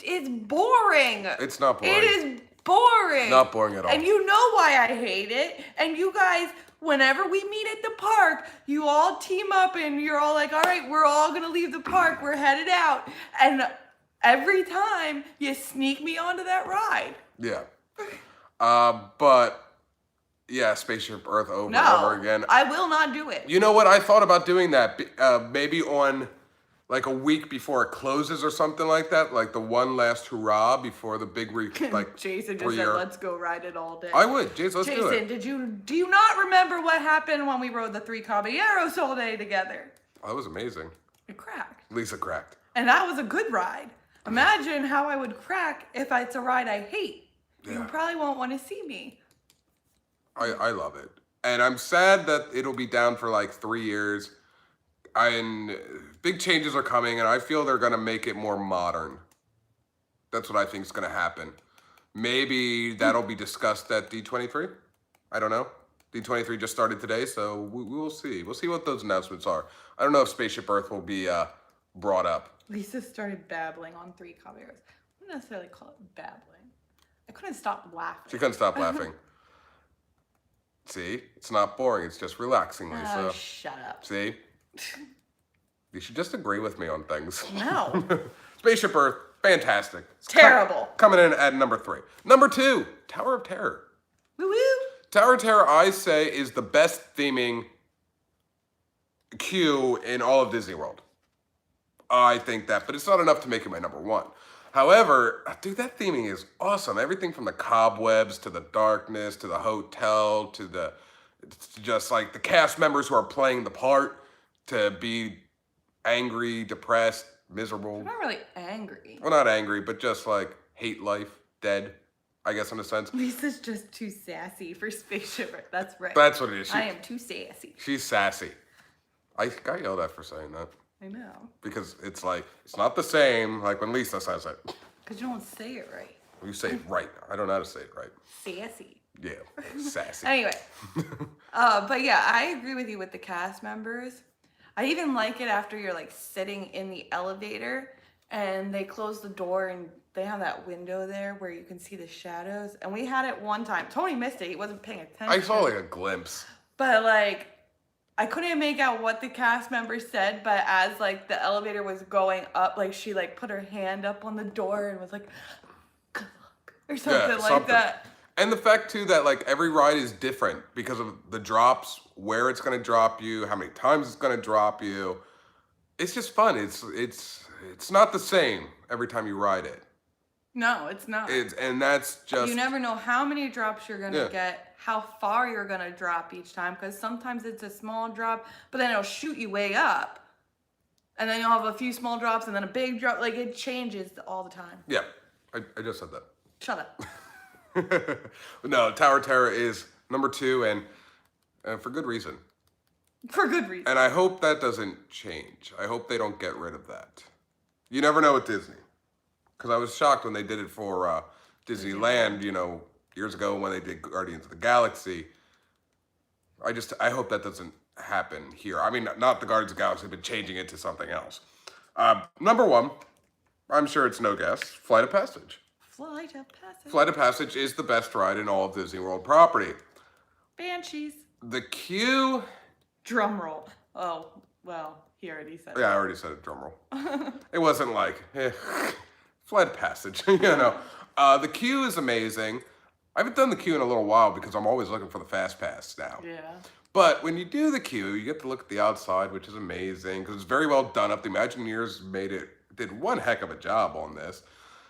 Speaker 1: It's boring.
Speaker 2: it's not boring.
Speaker 1: It is boring.
Speaker 2: Not boring at all.
Speaker 1: And you know why I hate it. And you guys, whenever we meet at the park, you all team up and you're all like, all right, we're all going to leave the park. We're headed out. And every time you sneak me onto that ride.
Speaker 2: Yeah. But yeah, Spaceship Earth over and over again.
Speaker 1: I will not do it.
Speaker 2: You know what? I thought about doing that maybe on like a week before it closes or something like that. Like the one last hurrah before the big
Speaker 1: Jason just said, let's go ride it all day.
Speaker 2: I would. Jason, let's do it.
Speaker 1: Jason, do you not remember what happened when we rode the 3 Caballeros all day together?
Speaker 2: Oh, that was amazing.
Speaker 1: It cracked.
Speaker 2: Lisa cracked.
Speaker 1: And that was a good ride. Imagine how I would crack if it's a ride I hate.
Speaker 2: Yeah.
Speaker 1: You probably won't want to see me.
Speaker 2: I love it. And I'm sad that it'll be down for like 3 years. And big changes are coming, and I feel they're going to make it more modern. That's what I think is going to happen. Maybe that'll be discussed at D23. I don't know. D23 just started today, so we will see. We'll see what those announcements are. I don't know if Spaceship Earth will be brought up.
Speaker 1: Lisa started babbling on 3 caballeros. I wouldn't necessarily call it babbling. I couldn't stop laughing.
Speaker 2: She couldn't stop laughing. See? It's not boring. It's just relaxing, Lisa.
Speaker 1: Oh, shut up.
Speaker 2: See? You should just agree with me on things.
Speaker 1: No.
Speaker 2: Spaceship Earth, fantastic.
Speaker 1: Terrible.
Speaker 2: Coming in at number 3. Number 2, Tower of Terror.
Speaker 1: Woo-woo.
Speaker 2: Tower of Terror, I say, is the best theming queue in all of Disney World. I think that, but it's not enough to make it my number 1. However, dude, that theming is awesome. Everything from the cobwebs to the darkness to the hotel to just like the cast members who are playing the part to be angry, depressed, miserable.
Speaker 1: I'm not really angry.
Speaker 2: Well, not angry, but just like hate life, dead, I guess in a sense.
Speaker 1: Lisa's just too sassy for Spaceship Earth. That's right.
Speaker 2: That's what it is.
Speaker 1: I am too sassy.
Speaker 2: She's sassy. I got yelled at for saying that.
Speaker 1: I know.
Speaker 2: Because it's like, it's not the same like when Lisa says it.
Speaker 1: Because you don't say it right.
Speaker 2: You say it right. I don't know how to say it right.
Speaker 1: Sassy.
Speaker 2: Yeah, sassy.
Speaker 1: Anyway. But yeah, I agree with you with the cast members. I even like it after you're like sitting in the elevator and they close the door and they have that window there where you can see the shadows. And we had it one time. Tony missed it. He wasn't paying attention.
Speaker 2: I saw like a glimpse.
Speaker 1: But like, I couldn't make out what the cast member said, but as like the elevator was going up, like she like put her hand up on the door and was like, good luck, or something like that.
Speaker 2: And the fact too that like every ride is different because of the drops, where it's gonna drop you, how many times it's gonna drop you. It's just fun. It's not the same every time you ride it.
Speaker 1: No, it's not.
Speaker 2: And that's just,
Speaker 1: you never know how many drops you're gonna get, how far you're gonna drop each time, because sometimes it's a small drop, but then it'll shoot you way up. And then you'll have a few small drops and then a big drop. Like it changes all the time.
Speaker 2: Yeah, I just said that.
Speaker 1: Shut up.
Speaker 2: No, Tower of Terror is number 2 and for good reason.
Speaker 1: For good reason.
Speaker 2: And I hope that doesn't change. I hope they don't get rid of that. You never know with Disney. Because I was shocked when they did it for Disneyland, you know, years ago when they did Guardians of the Galaxy. I hope that doesn't happen here. I mean, not the Guardians of the Galaxy, but changing it to something else. Number 1, I'm sure it's no guess, Flight of Passage.
Speaker 1: Flight of Passage.
Speaker 2: Flight of Passage is the best ride in all of Disney World property.
Speaker 1: Banshees.
Speaker 2: The queue...
Speaker 1: Drum roll. Oh, well, he already said it.
Speaker 2: Yeah, I already said it, drum roll. It wasn't like, Flight of Passage, you know. The queue is amazing. I haven't done the queue in a little while because I'm always looking for the Fast Pass now.
Speaker 1: Yeah.
Speaker 2: But when you do the queue, you get to look at the outside, which is amazing because it's very well done up. The Imagineers did one heck of a job on this.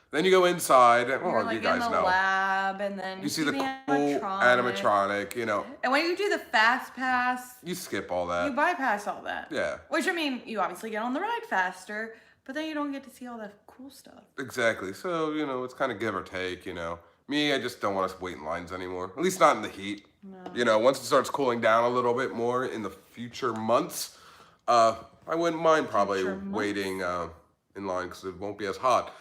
Speaker 2: Then you go inside, and
Speaker 1: You're like
Speaker 2: you guys
Speaker 1: in the
Speaker 2: know.
Speaker 1: lab, and then
Speaker 2: You see the cool animatronic, you know.
Speaker 1: And when you do the Fast Pass,
Speaker 2: You skip all that.
Speaker 1: you bypass all that.
Speaker 2: Yeah.
Speaker 1: Which, I mean, you obviously get on the ride faster, but then you don't get to see all the cool stuff.
Speaker 2: Exactly. So, you know, it's kind of give or take, you know. Me, I just don't want us wait in lines anymore. At least not in the heat.
Speaker 1: No.
Speaker 2: You know, once it starts cooling down a little bit more in the future months, I wouldn't mind probably waiting in line because it won't be as hot.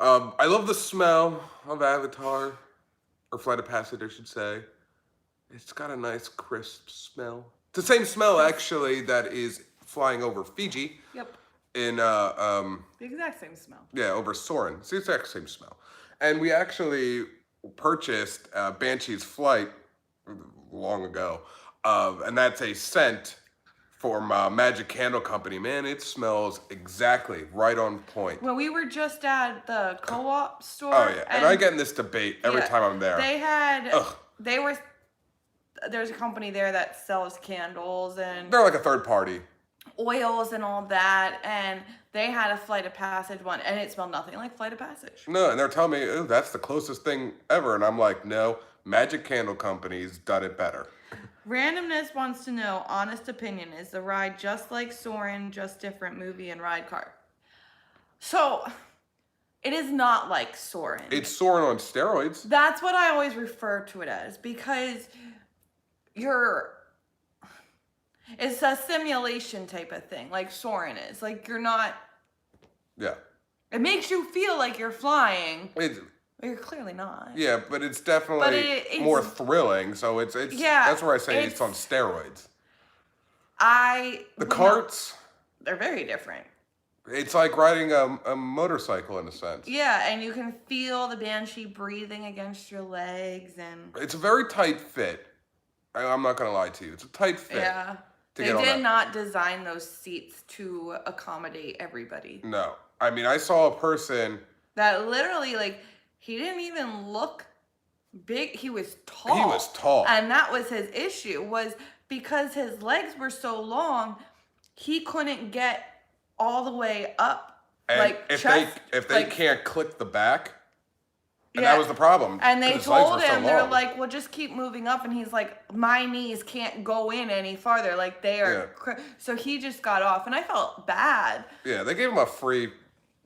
Speaker 2: I love the smell of Avatar, or Flight of Passage, I should say. It's got a nice crisp smell. It's the same smell, actually, that is flying over Fiji.
Speaker 1: Yep.
Speaker 2: In,
Speaker 1: The exact same smell.
Speaker 2: yeah, over Soarin'. It's the exact same smell. And we actually purchased Banshee's Flight long ago. And that's a scent from Magic Candle Company. Man, it smells exactly right on point.
Speaker 1: Well, we were just at the co-op store.
Speaker 2: Oh, yeah. And I get in this debate every time I'm there.
Speaker 1: They had, there's a company there that sells candles and
Speaker 2: They're like a third party.
Speaker 1: oils and all that. And they had a Flight of Passage one, and it smelled nothing like Flight of Passage.
Speaker 2: No, and they're telling me, oh, that's the closest thing ever. And I'm like, no, Magic Candle Company's done it better.
Speaker 1: Randomness wants to know, honest opinion, is the ride just like Soarin', just different movie and ride car? So, it is not like Soarin'.
Speaker 2: It's Soarin' on steroids.
Speaker 1: That's what I always refer to it as, because It's a simulation type of thing, like soaring is. Like you're not.
Speaker 2: Yeah.
Speaker 1: It makes you feel like you're flying.
Speaker 2: It's,
Speaker 1: But you're clearly not.
Speaker 2: yeah, but it's definitely
Speaker 1: it's
Speaker 2: more thrilling. So it's
Speaker 1: yeah.
Speaker 2: That's where I say it's on steroids. The carts.
Speaker 1: They're very different.
Speaker 2: It's like riding a motorcycle in a sense.
Speaker 1: Yeah, and you can feel the banshee breathing against your legs, and
Speaker 2: it's a very tight fit. I'm not gonna lie to you. It's a tight fit.
Speaker 1: Yeah. They did not design those seats to accommodate everybody.
Speaker 2: No. I mean, I saw a person
Speaker 1: that literally, like, he didn't even look big. He was tall.
Speaker 2: He was tall.
Speaker 1: And that was his issue, was because his legs were so long, he couldn't get all the way up.
Speaker 2: And
Speaker 1: like
Speaker 2: if
Speaker 1: chest,
Speaker 2: they can't click the back, and
Speaker 1: yeah.
Speaker 2: that was the problem.
Speaker 1: And they told him,
Speaker 2: so
Speaker 1: they're
Speaker 2: long.
Speaker 1: like, well, just keep moving up. And he's like, my knees can't go in any farther. Like, they are.
Speaker 2: Yeah.
Speaker 1: So he just got off. And I felt bad.
Speaker 2: Yeah, they gave him a free.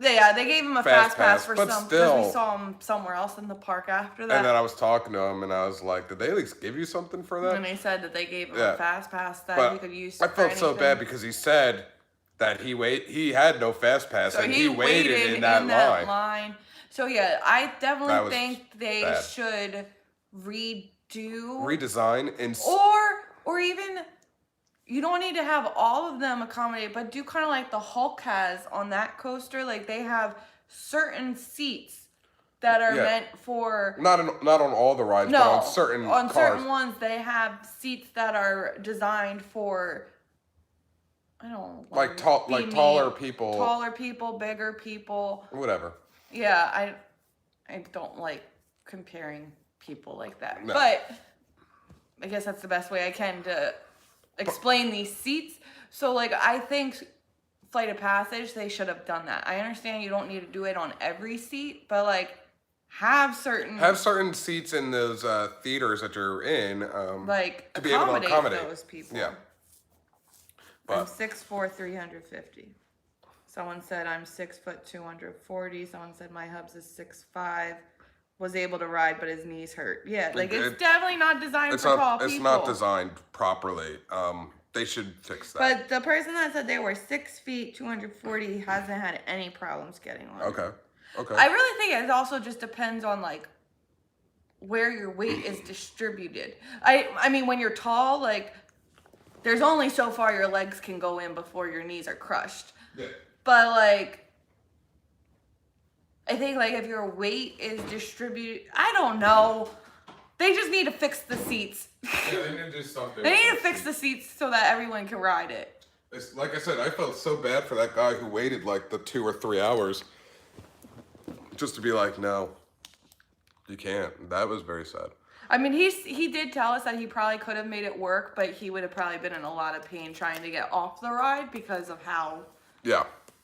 Speaker 1: Yeah, they gave him a fast pass for
Speaker 2: but
Speaker 1: some,
Speaker 2: still,
Speaker 1: because we saw him somewhere else in the park after that.
Speaker 2: And then I was talking to him, and I was like, did they at least give you something for that?
Speaker 1: And they said that they gave him a fast pass that
Speaker 2: but
Speaker 1: he could use.
Speaker 2: I felt so bad because he said that he had no fast pass,
Speaker 1: so
Speaker 2: and he waited in that
Speaker 1: line. So yeah, I definitely think they
Speaker 2: bad.
Speaker 1: should
Speaker 2: redesign,
Speaker 1: or even, you don't need to have all of them accommodate, but do kind of like the Hulk has on that coaster. Like, they have certain seats that are meant for
Speaker 2: not on all the rides, but on certain cars.
Speaker 1: Certain ones they have seats that are designed for, I don't know,
Speaker 2: like taller people,
Speaker 1: bigger people,
Speaker 2: whatever.
Speaker 1: Yeah, I don't like comparing people like that,
Speaker 2: no.
Speaker 1: But I guess that's the best way I can to explain these seats. So, like, I think Flight of Passage, they should have done that. I understand you don't need to do it on every seat, but, like, have certain
Speaker 2: seats in those theaters that you're in,
Speaker 1: like,
Speaker 2: to be able to accommodate
Speaker 1: those people.
Speaker 2: Yeah.
Speaker 1: I'm 6'4", 350. Someone said I'm 6 foot 240. Someone said my hubs is 6'5". Was able to ride, but his knees hurt. Yeah, like, it's definitely not designed for tall people.
Speaker 2: It's not designed properly. They should fix that.
Speaker 1: But the person that said they were 6 feet 240 hasn't had any problems getting on.
Speaker 2: Okay.
Speaker 1: I really think it also just depends on, like, where your weight is distributed. I mean, when you're tall, like, there's only so far your legs can go in before your knees are crushed.
Speaker 2: Yeah.
Speaker 1: But, like, I think, like, if your weight is distributed, I don't know. They just need to fix the seats.
Speaker 2: Yeah, they need to do something.
Speaker 1: They need to fix the seats so that everyone can ride it.
Speaker 2: It's, like I said, I felt so bad for that guy who waited like the 2 or 3 hours just to be like, no, you can't. That was very sad.
Speaker 1: I mean, he did tell us that he probably could have made it work, but he would have probably been in a lot of pain trying to get off the ride because of how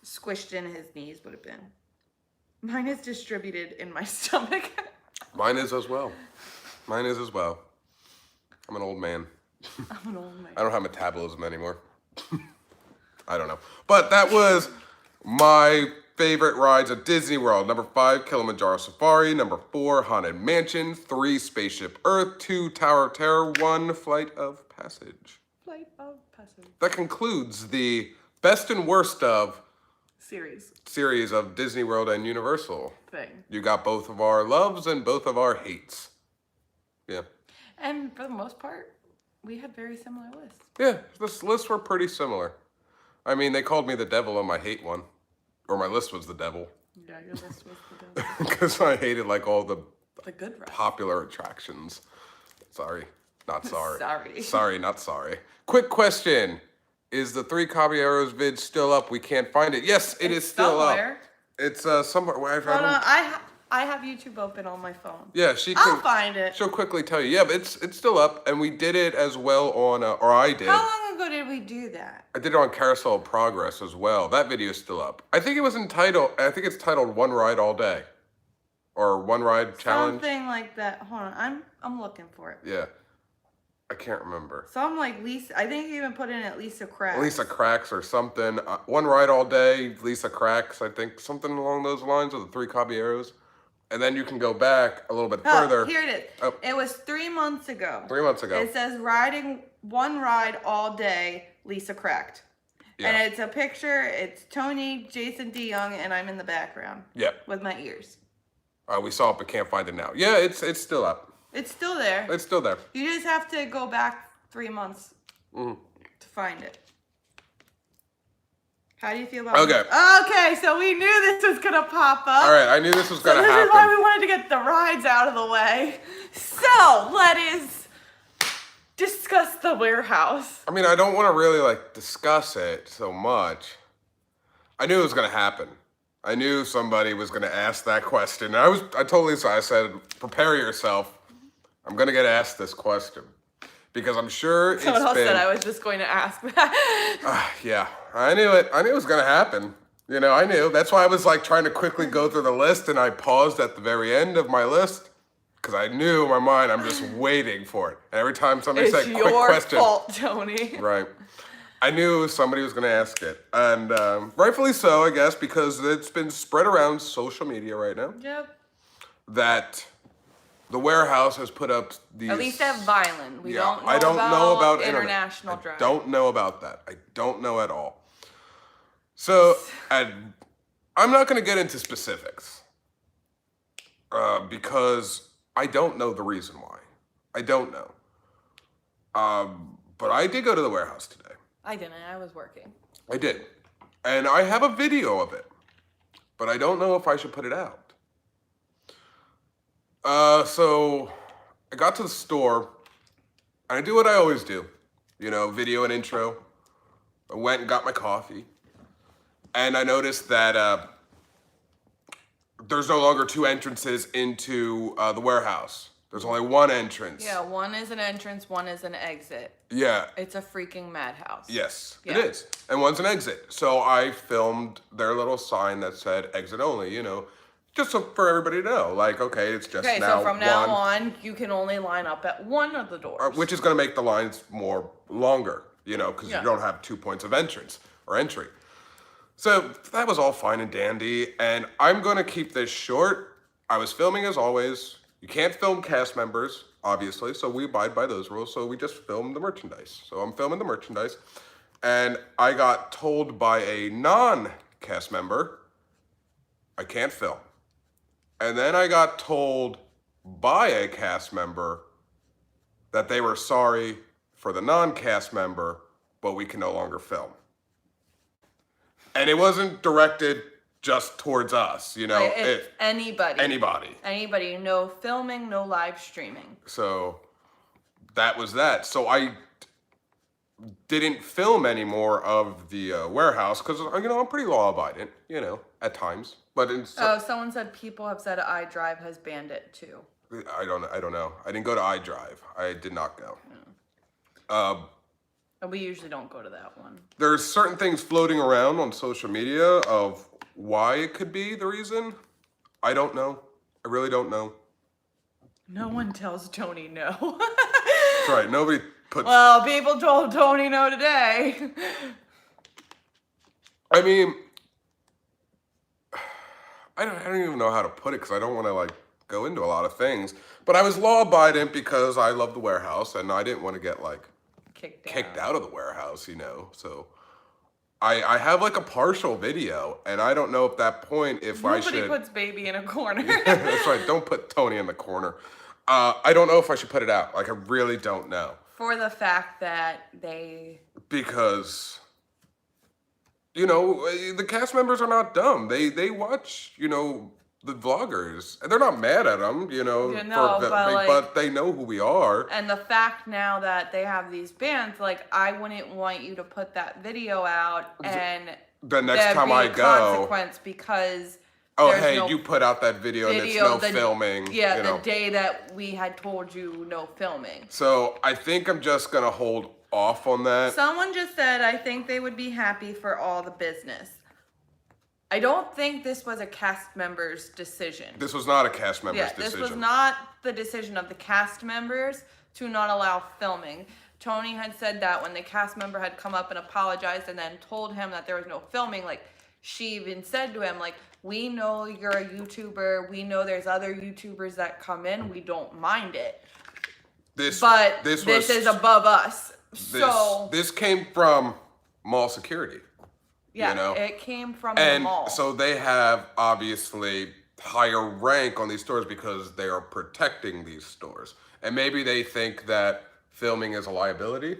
Speaker 1: squished in his knees would have been. Mine is distributed in my stomach.
Speaker 2: Mine is as well. I'm an old man.
Speaker 1: I'm an old man.
Speaker 2: I don't have metabolism anymore. I don't know. But that was my favorite rides at Disney World. Number 5, Kilimanjaro Safari. Number 4, Haunted Mansion. 3, Spaceship Earth. 2, Tower of Terror. 1, Flight of Passage. That concludes the best and worst of series of Disney World and Universal. You got both of our loves and both of our hates. Yeah.
Speaker 1: And for the most part, we had very similar lists.
Speaker 2: Yeah, this lists were pretty similar. I mean, they called me the devil on my hate one. Or my list was the devil.
Speaker 1: Yeah, your list was the devil.
Speaker 2: Because I hated like all the
Speaker 1: good rides.
Speaker 2: Popular attractions. Sorry. Not sorry.
Speaker 1: Sorry.
Speaker 2: Sorry, not sorry. Quick question. Is the Three Caballeros vid still up? We can't find it. Yes, it is still
Speaker 1: somewhere.
Speaker 2: Up. It's somewhere.
Speaker 1: I have YouTube open on my phone.
Speaker 2: Yeah,
Speaker 1: I'll find it.
Speaker 2: She'll quickly tell you. Yeah, but it's still up, and we did it as well on, or I did.
Speaker 1: How long ago did we do that?
Speaker 2: I did it on Carousel of Progress as well. That video is still up. I think it's titled One Ride All Day, or One Ride Challenge.
Speaker 1: Something like that. Hold on, I'm looking for it.
Speaker 2: Yeah. I can't remember.
Speaker 1: Some like Lisa, I think you even put in at Lisa Cracks.
Speaker 2: Lisa Cracks or something. One Ride All Day, Lisa Cracks, I think. Something along those lines of the Three Caballeros. And then you can go back a little bit further.
Speaker 1: Here it is. Oh. It was 3 months ago.
Speaker 2: 3 months ago.
Speaker 1: It says riding one ride all day, Lisa Cracked.
Speaker 2: Yeah.
Speaker 1: And it's a picture. It's Tony, Jason DeYoung, and I'm in the background.
Speaker 2: Yeah.
Speaker 1: With my ears.
Speaker 2: We saw it, but can't find it now. Yeah, it's still up.
Speaker 1: It's still there.
Speaker 2: It's still there.
Speaker 1: You just have to go back 3 months
Speaker 2: to
Speaker 1: find it. How do you feel about
Speaker 2: Okay.
Speaker 1: it? Okay, so we knew this was going to pop up.
Speaker 2: All right, I knew this was going to happen.
Speaker 1: This is why we wanted to get the rides out of the way. So, let us discuss the warehouse.
Speaker 2: I mean, I don't want to really, like, discuss it so much. I knew it was going to happen. I knew somebody was going to ask that question. I told Lisa, I said, prepare yourself. I'm going to get asked this question. Because I'm sure
Speaker 1: Someone else said I was just going to ask that.
Speaker 2: Yeah, I knew it. I knew it was going to happen. You know, I knew. That's why I was like trying to quickly go through the list, and I paused at the very end of my list because I knew in my mind I'm just waiting for it. And every time somebody said quick question,
Speaker 1: it's your fault, Tony.
Speaker 2: Right. I knew somebody was going to ask it, and rightfully so, I guess, because it's been spread around social media right now.
Speaker 1: Yep.
Speaker 2: That the warehouse has put up these.
Speaker 1: At least at Violin. We don't know
Speaker 2: I don't know about
Speaker 1: International Drive.
Speaker 2: I don't know about that. I don't know at all. So, I'm not going to get into specifics because I don't know the reason why. I don't know. But I did go to the warehouse today.
Speaker 1: I didn't. I was working.
Speaker 2: I did. And I have a video of it. But I don't know if I should put it out. So I got to the store, and I do what I always do. You know, video and intro. I went and got my coffee. And I noticed that there's no longer 2 entrances into the warehouse. There's only 1 entrance.
Speaker 1: Yeah, one is an entrance, one is an exit.
Speaker 2: Yeah.
Speaker 1: It's a freaking madhouse.
Speaker 2: Yes,
Speaker 1: Yeah.
Speaker 2: it is. And one's an exit. So I filmed their little sign that said exit only, you know, just so for everybody to know. Like, okay, it's just
Speaker 1: Okay,
Speaker 2: now
Speaker 1: so from now
Speaker 2: one,
Speaker 1: on, you can only line up at one of the doors.
Speaker 2: which is going to make the lines more longer, you know, because
Speaker 1: Yeah.
Speaker 2: you don't have 2 points of entrance or entry. So that was all fine and dandy. And I'm going to keep this short. I was filming as always. You can't film cast members, obviously, so we abide by those rules. So we just filmed the merchandise. So I'm filming the merchandise. And I got told by a non-cast member, I can't film. And then I got told by a cast member that they were sorry for the non-cast member, but we can no longer film. And it wasn't directed just towards us, you know.
Speaker 1: It's anybody.
Speaker 2: Anybody.
Speaker 1: No filming, no live streaming.
Speaker 2: So that was that. So I didn't film any more of the warehouse because, you know, I'm pretty law-abiding, you know, at times. But
Speaker 1: Someone said people have said iDrive has banned it too.
Speaker 2: I don't know. I didn't go to iDrive. I did not go.
Speaker 1: We usually don't go to that one.
Speaker 2: There's certain things floating around on social media of why it could be the reason. I don't know. I really don't know.
Speaker 1: No one tells Tony no.
Speaker 2: That's right. Nobody puts.
Speaker 1: Well, people told Tony no today.
Speaker 2: I mean, I don't even know how to put it because I don't want to like go into a lot of things. But I was law-abiding because I love the warehouse and I didn't want to get like kicked out of the warehouse, you know. So I have like a partial video, and I don't know at that point if I should.
Speaker 1: Nobody puts baby in a corner.
Speaker 2: That's right. Don't put Tony in the corner. I don't know if I should put it out. Like, I really don't know.
Speaker 1: For the fact that
Speaker 2: because, you know, the cast members are not dumb. They watch, you know, the vloggers, and they're not mad at them, you know, but they know who we are.
Speaker 1: And the fact now that they have these bans, like, I wouldn't want you to put that video out and
Speaker 2: the next time I go,
Speaker 1: consequence because
Speaker 2: you put out that video and it's no filming.
Speaker 1: Yeah, the day that we had told you no filming.
Speaker 2: So I think I'm just gonna hold off on that.
Speaker 1: Someone just said, I think they would be happy for all the business. I don't think this was a cast member's decision.
Speaker 2: This was not a cast member's decision.
Speaker 1: This was not the decision of the cast members to not allow filming. Tony had said that when the cast member had come up and apologized and then told him that there was no filming, like, she even said to him, like, we know you're a YouTuber. We know there's other YouTubers that come in. We don't mind it. This is above us.
Speaker 2: this came from mall security.
Speaker 1: Yeah,
Speaker 2: you know?
Speaker 1: it came from the
Speaker 2: And
Speaker 1: mall.
Speaker 2: so they have obviously higher rank on these stores because they are protecting these stores. And maybe they think that filming is a liability.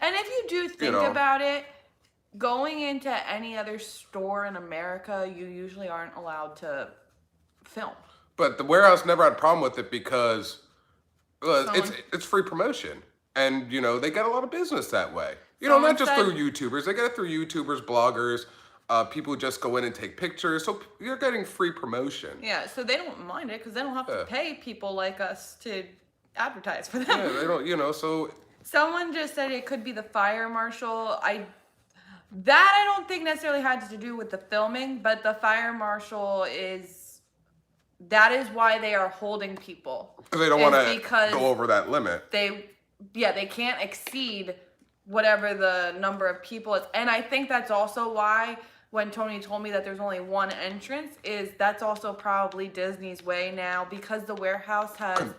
Speaker 1: And if you do think about it, going into any other store in America, you usually aren't allowed to film.
Speaker 2: But the warehouse never had a problem with it because it's free promotion. And, they get a lot of business that way. Not just through YouTubers. They get it through YouTubers, bloggers, people who just go in and take pictures. So you're getting free promotion.
Speaker 1: Yeah, so they don't mind it because they don't have to pay people like us to advertise for them.
Speaker 2: Yeah, they don't, so...
Speaker 1: Someone just said it could be the fire marshal. I don't think necessarily had to do with the filming, but the fire marshal that is why they are holding people.
Speaker 2: Because they don't want to go over that limit.
Speaker 1: They can't exceed whatever the number of people is. And I think that's also why when Tony told me that there's only one entrance, that's also probably Disney's way now because the warehouse has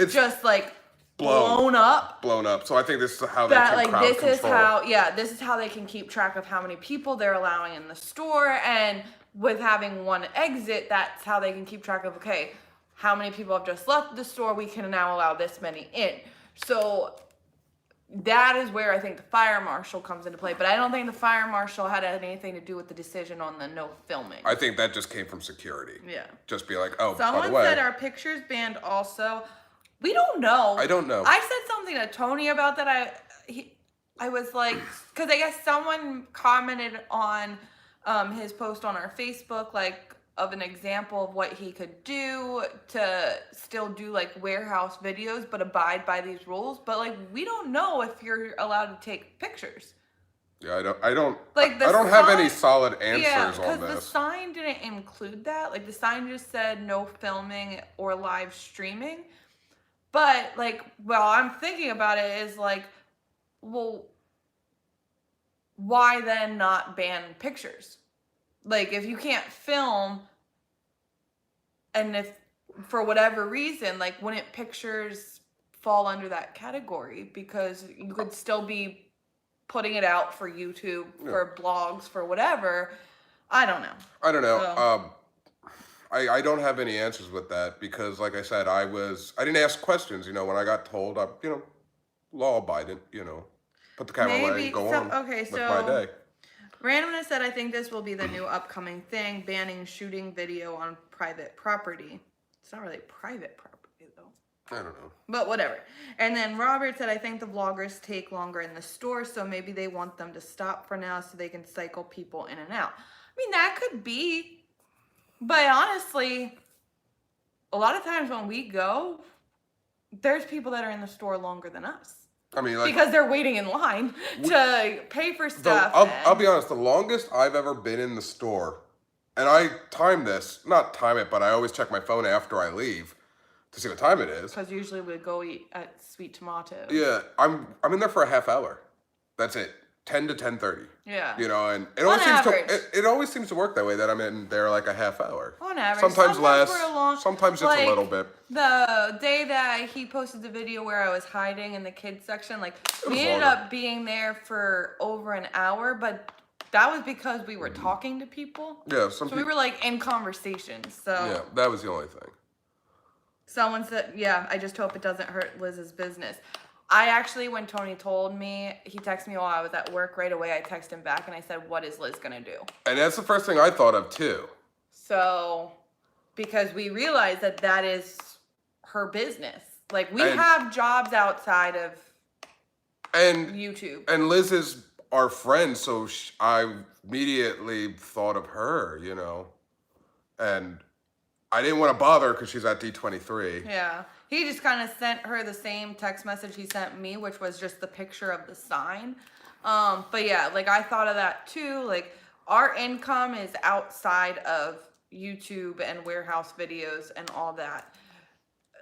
Speaker 1: just like blown up.
Speaker 2: So I think this is how they can crowd control.
Speaker 1: This is how they can keep track of how many people they're allowing in the store. And with having one exit, that's how they can keep track of, okay, how many people have just left the store. We can now allow this many in. So that is where I think the fire marshal comes into play. But I don't think the fire marshal had anything to do with the decision on the no filming.
Speaker 2: I think that just came from security.
Speaker 1: Yeah.
Speaker 2: Just be like, oh,
Speaker 1: someone
Speaker 2: by the way.
Speaker 1: said our pictures banned also. We don't know.
Speaker 2: I don't know.
Speaker 1: I said something to Tony about that. I was like, because I guess someone commented on his post on our Facebook, like, of an example of what he could do to still do like warehouse videos but abide by these rules, but like we don't know if you're allowed to take pictures.
Speaker 2: Yeah, I don't
Speaker 1: have
Speaker 2: any solid answers on this.
Speaker 1: The sign didn't include that. Like the sign just said no filming or live streaming. But like, well, I'm thinking about it is like, well, why then not ban pictures? Like, if you can't film, and if for whatever reason, like, wouldn't pictures fall under that category? Because you could still be putting it out for YouTube, for blogs, for whatever. I don't know.
Speaker 2: So. I don't have any answers with that because, like I said, I didn't ask questions. When I got told, law abiding. Put the camera away and go on with my day.
Speaker 1: Randomness said, I think this will be the new upcoming thing, banning shooting video on private property. It's not really private property, though.
Speaker 2: I don't know.
Speaker 1: But whatever. And then Robert said, I think the vloggers take longer in the store, so maybe they want them to stop for now so they can cycle people in and out. I mean, that could be. But honestly, a lot of times when we go, there's people that are in the store longer than us.
Speaker 2: I mean, like,
Speaker 1: because they're waiting in line to pay for stuff.
Speaker 2: I'll be honest, the longest I've ever been in the store, and I not time it, but I always check my phone after I leave to see what time it is.
Speaker 1: Because usually we go eat at Sweet Tomato.
Speaker 2: Yeah, I'm in there for a half hour. That's it. 10 to 10:30.
Speaker 1: Yeah.
Speaker 2: And it always seems to work that way, that I'm in there like a half hour.
Speaker 1: On average.
Speaker 2: Sometimes less. Sometimes just a little bit.
Speaker 1: The day that he posted the video where I was hiding in the kids section, like we ended up being there for over an hour, but that was because we were talking to people.
Speaker 2: Yeah.
Speaker 1: We were like in conversation. So
Speaker 2: yeah, that was the only thing.
Speaker 1: Someone said, yeah, I just hope it doesn't hurt Liz's business. I actually, when Tony told me, he texted me while I was at work right away. I texted him back and I said, what is Liz going to do? And
Speaker 2: that's the first thing I thought of too.
Speaker 1: So, because we realized that is her business. Like, we have jobs outside of YouTube.
Speaker 2: And Liz is our friend, so I immediately thought of her, And I didn't want to bother her because she's at D23.
Speaker 1: Yeah. He just kind of sent her the same text message he sent me, which was just the picture of the sign. But yeah, like I thought of that too. Like our income is outside of YouTube and warehouse videos and all that.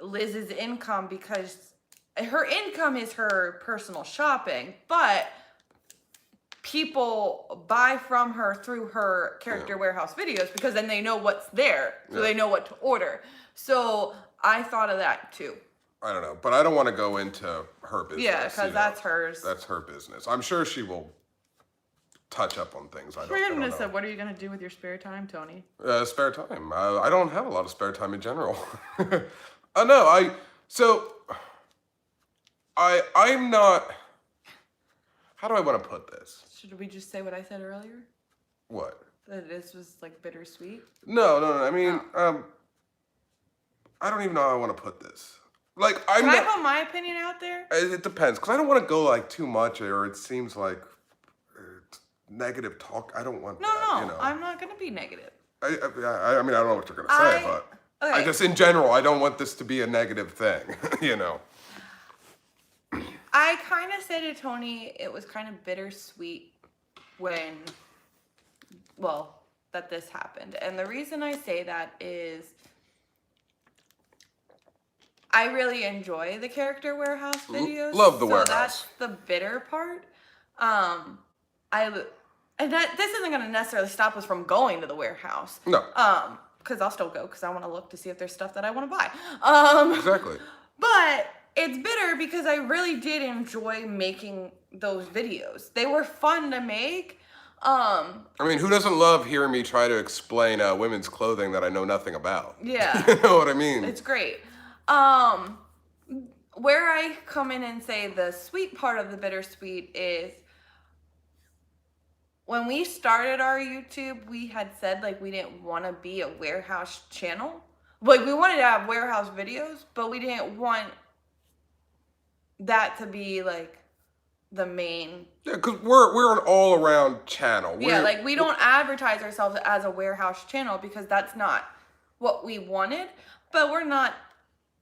Speaker 1: Liz's income, because her income is her personal shopping, but people buy from her through her character warehouse videos because then they know what's there. So they know what to order. So I thought of that too.
Speaker 2: I don't know, but I don't want to go into her business.
Speaker 1: Yeah, because that's hers.
Speaker 2: That's her business. I'm sure she will touch up on things. I
Speaker 1: For
Speaker 2: don't
Speaker 1: goodness
Speaker 2: know.
Speaker 1: sake, what are you gonna do with your spare time, Tony?
Speaker 2: Spare time. I don't have a lot of spare time in general. No, I'm not. How do I want to put this?
Speaker 1: Should we just say what I said earlier?
Speaker 2: What?
Speaker 1: That this was like bittersweet?
Speaker 2: No. I mean, I don't even know how I want to put this. Like,
Speaker 1: Can I put my opinion out there?
Speaker 2: It depends, because I don't want to go like too much, or it seems like it's negative talk. I don't want
Speaker 1: No,
Speaker 2: that. You know?
Speaker 1: I'm not gonna be negative.
Speaker 2: I mean, I don't know what you're gonna say, but
Speaker 1: okay.
Speaker 2: I just in general, I don't want this to be a negative thing. You know.
Speaker 1: I kind of said to Tony, it was kind of bittersweet when, well, that this happened. And the reason I say that is I really enjoy the character warehouse videos.
Speaker 2: Love the warehouse.
Speaker 1: So that's the bitter part. And that this isn't going to necessarily stop us from going to the warehouse.
Speaker 2: No.
Speaker 1: Because I'll still go because I want to look to see if there's stuff that I want to buy.
Speaker 2: Exactly.
Speaker 1: But it's bitter because I really did enjoy making those videos. They were fun to make.
Speaker 2: I mean, who doesn't love hearing me try to explain women's clothing that I know nothing about?
Speaker 1: Yeah.
Speaker 2: You know what I mean?
Speaker 1: It's great. Where I come in and say the sweet part of the bittersweet is when we started our YouTube, we had said like we didn't want to be a warehouse channel. Like we wanted to have warehouse videos, but we didn't want that to be like the main.
Speaker 2: Yeah, because we're an all-around channel.
Speaker 1: Like we don't advertise ourselves as a warehouse channel because that's not what we wanted. But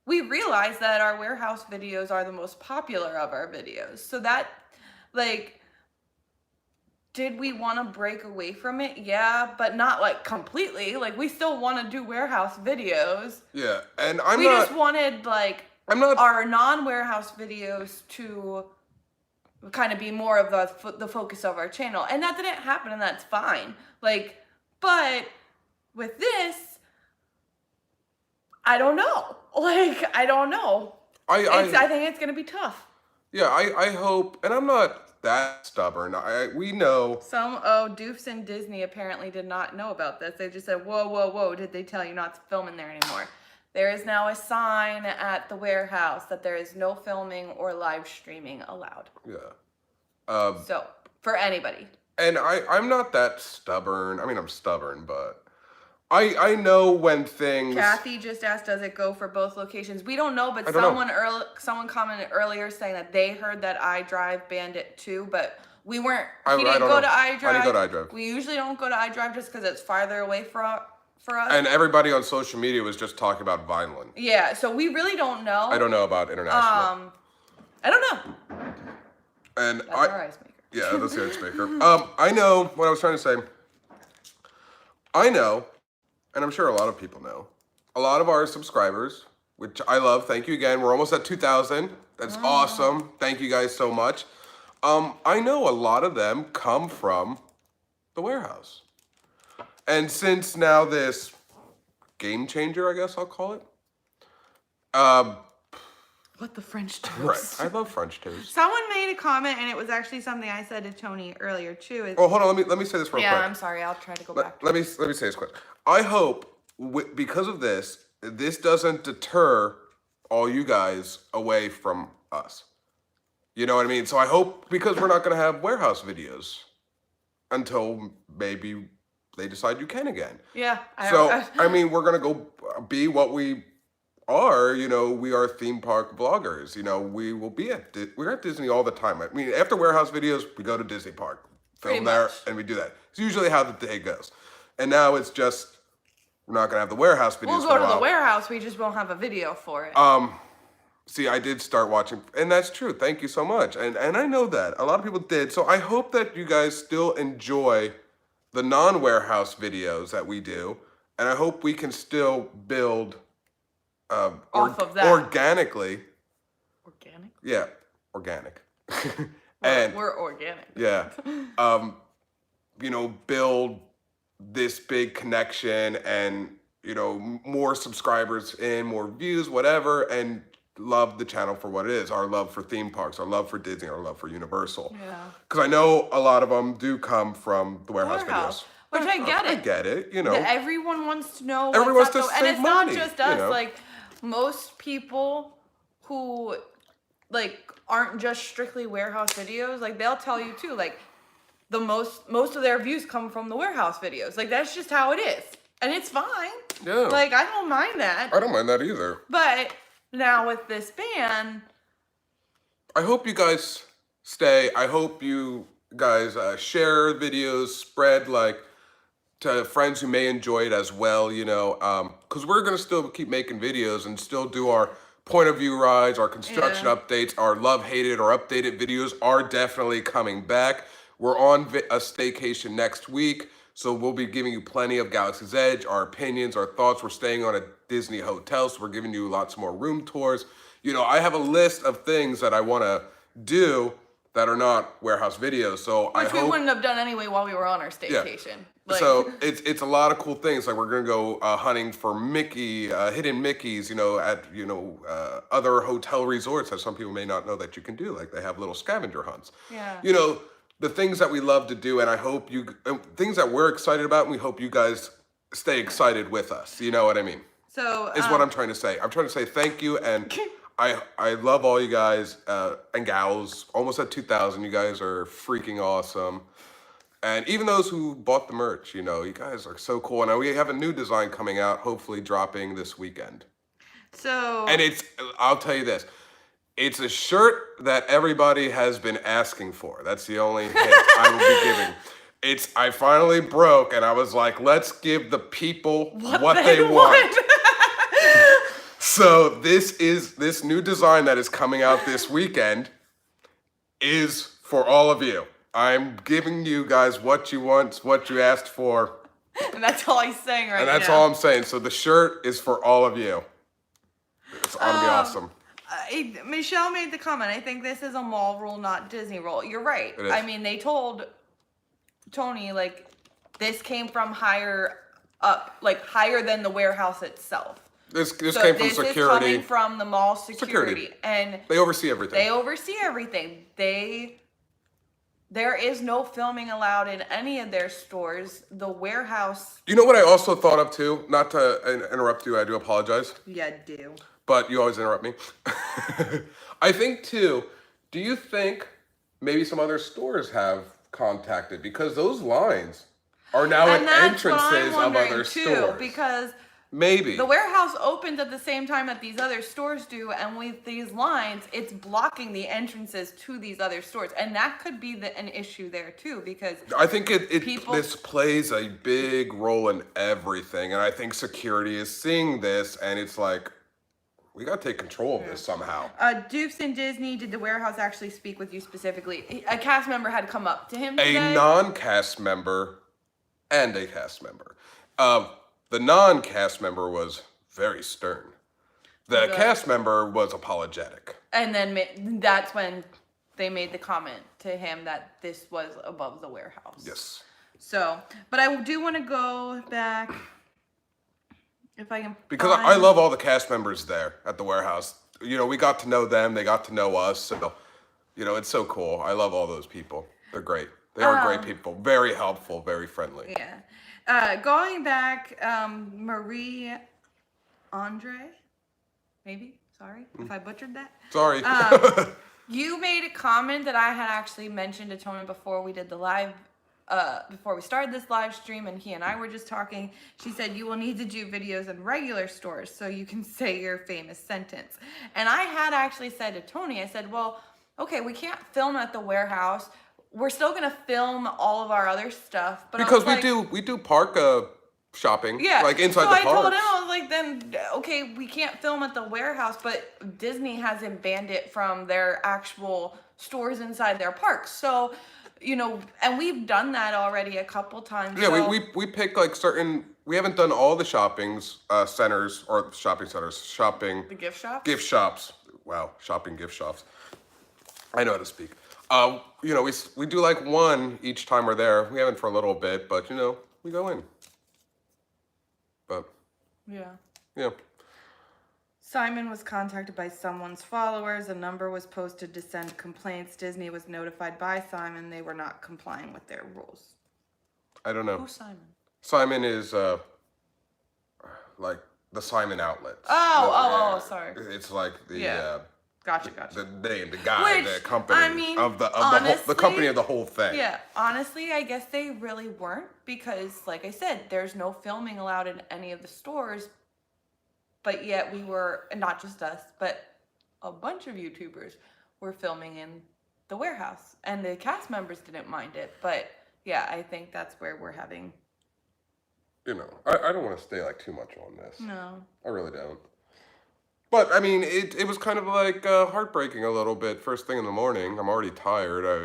Speaker 1: we realize that our warehouse videos are the most popular of our videos. So that, like, did we want to break away from it? Yeah, but not like completely. Like we still want to do warehouse videos.
Speaker 2: Yeah, and
Speaker 1: we just wanted like our non-warehouse videos to kind of be more of the focus of our channel, and that didn't happen, and that's fine. Like, but with this, I don't know. Like, I don't know. I think it's gonna be tough.
Speaker 2: Yeah, I hope, and I'm not that stubborn. We know.
Speaker 1: Doofs and Disney apparently did not know about this. They just said, whoa, did they tell you not to film in there anymore? There is now a sign at the warehouse that there is no filming or live streaming allowed.
Speaker 2: Yeah.
Speaker 1: So, for anybody.
Speaker 2: And I'm not that stubborn. I mean, I'm stubborn, but I know when things...
Speaker 1: Kathy just asked, does it go for both locations? We don't know, but someone commented earlier saying that they heard that iDrive banned it too, but we weren't... He didn't go to iDrive.
Speaker 2: I didn't go to iDrive.
Speaker 1: We usually don't go to iDrive just because it's farther away for us.
Speaker 2: And everybody on social media was just talking about Vineland.
Speaker 1: Yeah, so we really don't know.
Speaker 2: I don't know about international.
Speaker 1: I don't know.
Speaker 2: And
Speaker 1: that's our ice maker.
Speaker 2: Yeah, that's the ice maker. I know what I was trying to say. I know, and I'm sure a lot of people know, a lot of our subscribers, which I love. Thank you again. We're almost at 2,000. That's awesome. Thank you guys so much. I know a lot of them come from the warehouse. And since now this game changer, I guess I'll call it.
Speaker 1: What the French toast?
Speaker 2: Right. I love French toast.
Speaker 1: Someone made a comment, and it was actually something I said to Tony earlier too.
Speaker 2: Oh, hold on. Let me say this real quick.
Speaker 1: Yeah, I'm sorry. I'll try to go back.
Speaker 2: Let me say this quick. I hope because of this doesn't deter all you guys away from us. You know what I mean? So I hope, because we're not going to have warehouse videos until maybe they decide you can again.
Speaker 1: Yeah.
Speaker 2: I mean, we're going to go be what we are. You know, we are theme park vloggers. You know, we're at Disney all the time. I mean, after warehouse videos, we go to Disney Park, film there, and we do that. It's usually how the day goes. And now it's just, we're not going to have the warehouse videos.
Speaker 1: We'll go to the warehouse. We just won't have a video for it.
Speaker 2: See, I did start watching, and that's true. Thank you so much. And I know that. A lot of people did. So I hope that you guys still enjoy the non-warehouse videos that we do. And I hope we can still build
Speaker 1: off of that.
Speaker 2: Organically.
Speaker 1: Organic?
Speaker 2: Yeah, organic.
Speaker 1: We're organic.
Speaker 2: Yeah. You know, build this big connection and, you know, more subscribers in, more views, whatever, and love the channel for what it is, our love for theme parks, our love for Disney, our love for Universal.
Speaker 1: Yeah.
Speaker 2: Because I know a lot of them do come from the warehouse videos.
Speaker 1: Which I get it.
Speaker 2: I get it, you know.
Speaker 1: Everyone wants to know
Speaker 2: Everyone
Speaker 1: what's
Speaker 2: wants
Speaker 1: up,
Speaker 2: to
Speaker 1: and
Speaker 2: save
Speaker 1: it's
Speaker 2: money,
Speaker 1: not just
Speaker 2: you
Speaker 1: us.
Speaker 2: know.
Speaker 1: Like most people who like aren't just strictly warehouse videos, like they'll tell you too, like the most of their views come from the warehouse videos. Like that's just how it is. And it's fine.
Speaker 2: Yeah.
Speaker 1: Like I don't mind that.
Speaker 2: I don't mind that either.
Speaker 1: But now with this ban,
Speaker 2: I hope you guys stay. I hope you guys share videos, spread like to friends who may enjoy it as well, you know, because we're going to still keep making videos and still do our point of view rides, our construction updates, our love, hated, or updated videos are definitely coming back. We're on a staycation next week, so we'll be giving you plenty of Galaxy's Edge, our opinions, our thoughts. We're staying on a Disney hotel, so we're giving you lots more room tours. You know, I have a list of things that I want to do that are not warehouse videos, so
Speaker 1: which we wouldn't have done anyway while we were on our staycation.
Speaker 2: Yeah.
Speaker 1: Like,
Speaker 2: so it's a lot of cool things. Like we're gonna go hunting for Mickey, hidden Mickeys, you know, at other hotel resorts that some people may not know that you can do. Like they have little scavenger hunts.
Speaker 1: Yeah.
Speaker 2: You know, the things that we love to do, and I hope things that we're excited about, and we hope you guys stay excited with us. You know what I mean?
Speaker 1: So
Speaker 2: is what I'm trying to say. I'm trying to say thank you, and I love all you guys and gals. Almost at 2,000. You guys are freaking awesome. And even those who bought the merch, you know, you guys are so cool. And we have a new design coming out, hopefully dropping this weekend.
Speaker 1: So...
Speaker 2: And I'll tell you this. It's a shirt that everybody has been asking for. That's the only hint I will be giving. I finally broke, and I was like, let's give the people what they want. So this new design that is coming out this weekend is for all of you. I'm giving you guys what you want, what you asked for.
Speaker 1: And that's all he's saying right now.
Speaker 2: And that's all I'm saying. So the shirt is for all of you. It's gonna be awesome.
Speaker 1: Michelle made the comment, I think this is a mall rule, not Disney rule. You're right.
Speaker 2: It is.
Speaker 1: I mean, they told Tony, like, this came from higher up, like higher than the warehouse itself.
Speaker 2: This came from security.
Speaker 1: This is coming from the mall security. And
Speaker 2: they oversee everything.
Speaker 1: There is no filming allowed in any of their stores. The warehouse...
Speaker 2: You know what I also thought of too? Not to interrupt you, I do apologize.
Speaker 1: Yeah, do.
Speaker 2: But you always interrupt me. I think too, do you think maybe some other stores have contacted? Because those lines are now at entrances of other stores.
Speaker 1: Because...
Speaker 2: Maybe.
Speaker 1: The warehouse opens at the same time that these other stores do, and with these lines, it's blocking the entrances to these other stores. And that could be an issue there too, because
Speaker 2: I think this plays a big role in everything. And I think security is seeing this, and it's like, we got to take control of this somehow.
Speaker 1: Dukes and Disney, did the warehouse actually speak with you specifically? A cast member had come up to him today?
Speaker 2: A non-cast member and a cast member. The non-cast member was very stern. The cast member was apologetic.
Speaker 1: And then that's when they made the comment to him that this was above the warehouse.
Speaker 2: Yes.
Speaker 1: So, but I do want to go back, if I can.
Speaker 2: Because I love all the cast members there at the warehouse. You know, we got to know them. They got to know us. So, you know, it's so cool. I love all those people. They're great. They are great people. Very helpful, very friendly.
Speaker 1: Yeah. Going back, Marie Andre, maybe, sorry if I butchered that.
Speaker 2: Sorry.
Speaker 1: You made a comment that I had actually mentioned to Tony before we did the live, before we started this live stream, and he and I were just talking. She said, you will need to do videos in regular stores so you can say your famous sentence. And I had actually said to Tony, I said, well, okay, we can't film at the warehouse. We're still gonna film all of our other stuff, but
Speaker 2: because we do park shopping, like inside the park. So I told
Speaker 1: him, I was like, then okay, we can't film at the warehouse, but Disney hasn't banned it from their actual stores inside their parks. So, you know, and we've done that already a couple times.
Speaker 2: Yeah,
Speaker 1: so.
Speaker 2: we pick like certain. We haven't done all the centers or shopping centers. The
Speaker 1: gift shops.
Speaker 2: Gift shops. Wow, shopping gift shops. I know how to speak. You know, we do like one each time we're there. We haven't for a little bit, but you know, we go in. But
Speaker 1: yeah.
Speaker 2: Yeah.
Speaker 1: Simon was contacted by someone's followers. A number was posted to send complaints. Disney was notified by Simon they were not complying with their rules.
Speaker 2: I don't know.
Speaker 1: Who's Simon?
Speaker 2: Simon is like the Simon outlets.
Speaker 1: Sorry.
Speaker 2: It's like the
Speaker 1: Gotcha.
Speaker 2: the name, the guy, the company
Speaker 1: I mean,
Speaker 2: of the
Speaker 1: honestly,
Speaker 2: the company of the whole thing.
Speaker 1: Yeah, honestly, I guess they really weren't because, like I said, there's no filming allowed in any of the stores. But yet we were, and not just us, but a bunch of YouTubers were filming in the warehouse, and the cast members didn't mind it. But yeah, I think that's where we're having.
Speaker 2: You know, I don't want to stay like too much on this.
Speaker 1: No.
Speaker 2: I really don't. But I mean, it was kind of like heartbreaking a little bit. First thing in the morning, I'm already tired. I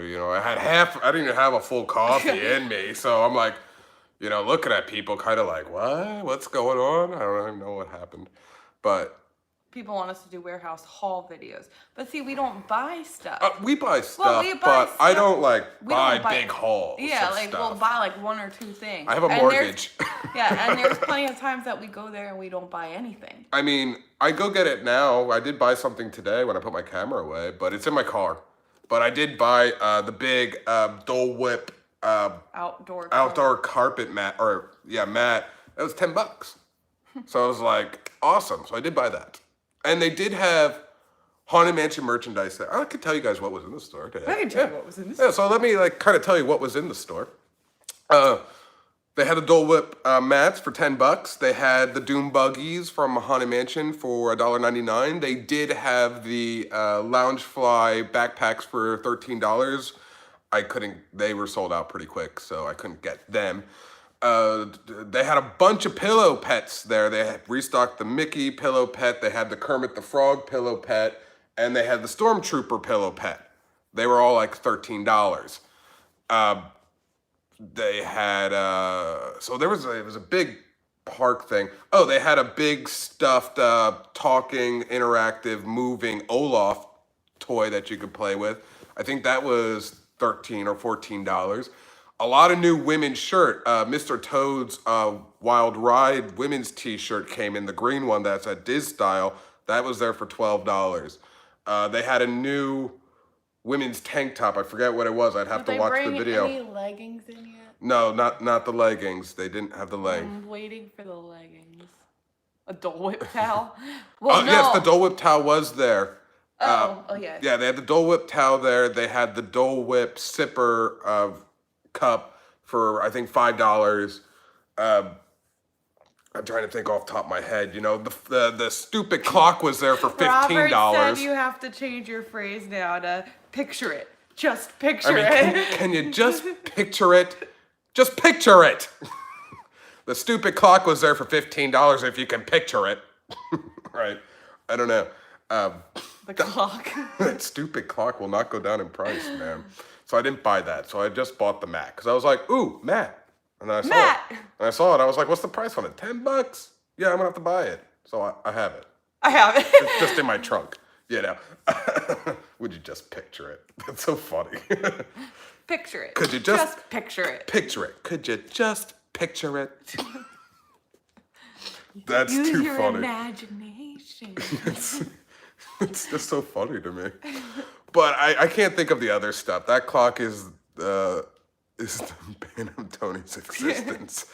Speaker 2: didn't even have a full coffee in me, so I'm like, looking at people, kind of like, what's going on? I don't even know what happened, but.
Speaker 1: People want us to do warehouse haul videos, but see, we don't buy stuff.
Speaker 2: We buy stuff, but I don't buy big hauls.
Speaker 1: Yeah,
Speaker 2: of stuff.
Speaker 1: We'll buy one or two things.
Speaker 2: I have a mortgage.
Speaker 1: And there's plenty of times that we go there and we don't buy anything.
Speaker 2: I mean, I go get it now. I did buy something today when I put my camera away, but it's in my car. But I did buy the big Dole Whip outdoor carpet mat, mat. It was $10. So I was like, awesome. So I did buy that. And they did have Haunted Mansion merchandise there. I could tell you guys what was in the store today.
Speaker 1: I can tell you what was in the store.
Speaker 2: Yeah, so let me kind of tell you what was in the store. They had the Dole Whip mats for $10. They had the Doom Buggies from Haunted Mansion for $1.99. They did have the Loungefly backpacks for $13. They were sold out pretty quick, so I couldn't get them. They had a bunch of pillow pets there. They had restocked the Mickey pillow pet. They had the Kermit the Frog pillow pet. And they had the Stormtrooper pillow pet. They were all like $13. They had, so it was a big park thing. Oh, they had a big stuffed, talking, interactive, moving Olaf toy that you could play with. I think that was $13 or $14. A lot of new women's shirt. Mr. Toad's Wild Ride women's t-shirt came in, the green one that's at Diz Style. That was there for $12. They had a new women's tank top. I forget what it was. I'd have to watch the video.
Speaker 1: Did they bring any leggings in yet?
Speaker 2: No, not the leggings. They didn't have the leggings.
Speaker 1: I'm waiting for the leggings. A Dole Whip towel?
Speaker 2: Yes, the Dole Whip towel was there.
Speaker 1: Yeah.
Speaker 2: Yeah, they had the Dole Whip towel there. They had the Dole Whip sipper cup for, I think, $5. I'm trying to think off the top of my head. The stupid clock was there for $15.
Speaker 1: Robert said you have to change your phrase now to picture it. Just picture it.
Speaker 2: Can you just picture it? Just picture it. The stupid clock was there for $15 if you can picture it. Right. I don't know.
Speaker 1: The clock.
Speaker 2: That stupid clock will not go down in price, man. So I didn't buy that. So I just bought the mat. Because I was like, ooh, mat. And then I saw it. I was like, what's the price on it? $10? Yeah, I'm going to have to buy it. So I have it.
Speaker 1: I have it.
Speaker 2: It's just in my trunk. Would you just picture it? That's so funny.
Speaker 1: Picture it.
Speaker 2: Could you just
Speaker 1: picture it?
Speaker 2: Picture it. Could you just picture it? That's
Speaker 1: Use
Speaker 2: too
Speaker 1: your
Speaker 2: funny.
Speaker 1: Imagination.
Speaker 2: It's just so funny to me. But I can't think of the other stuff. That clock is the bane of Tony's existence.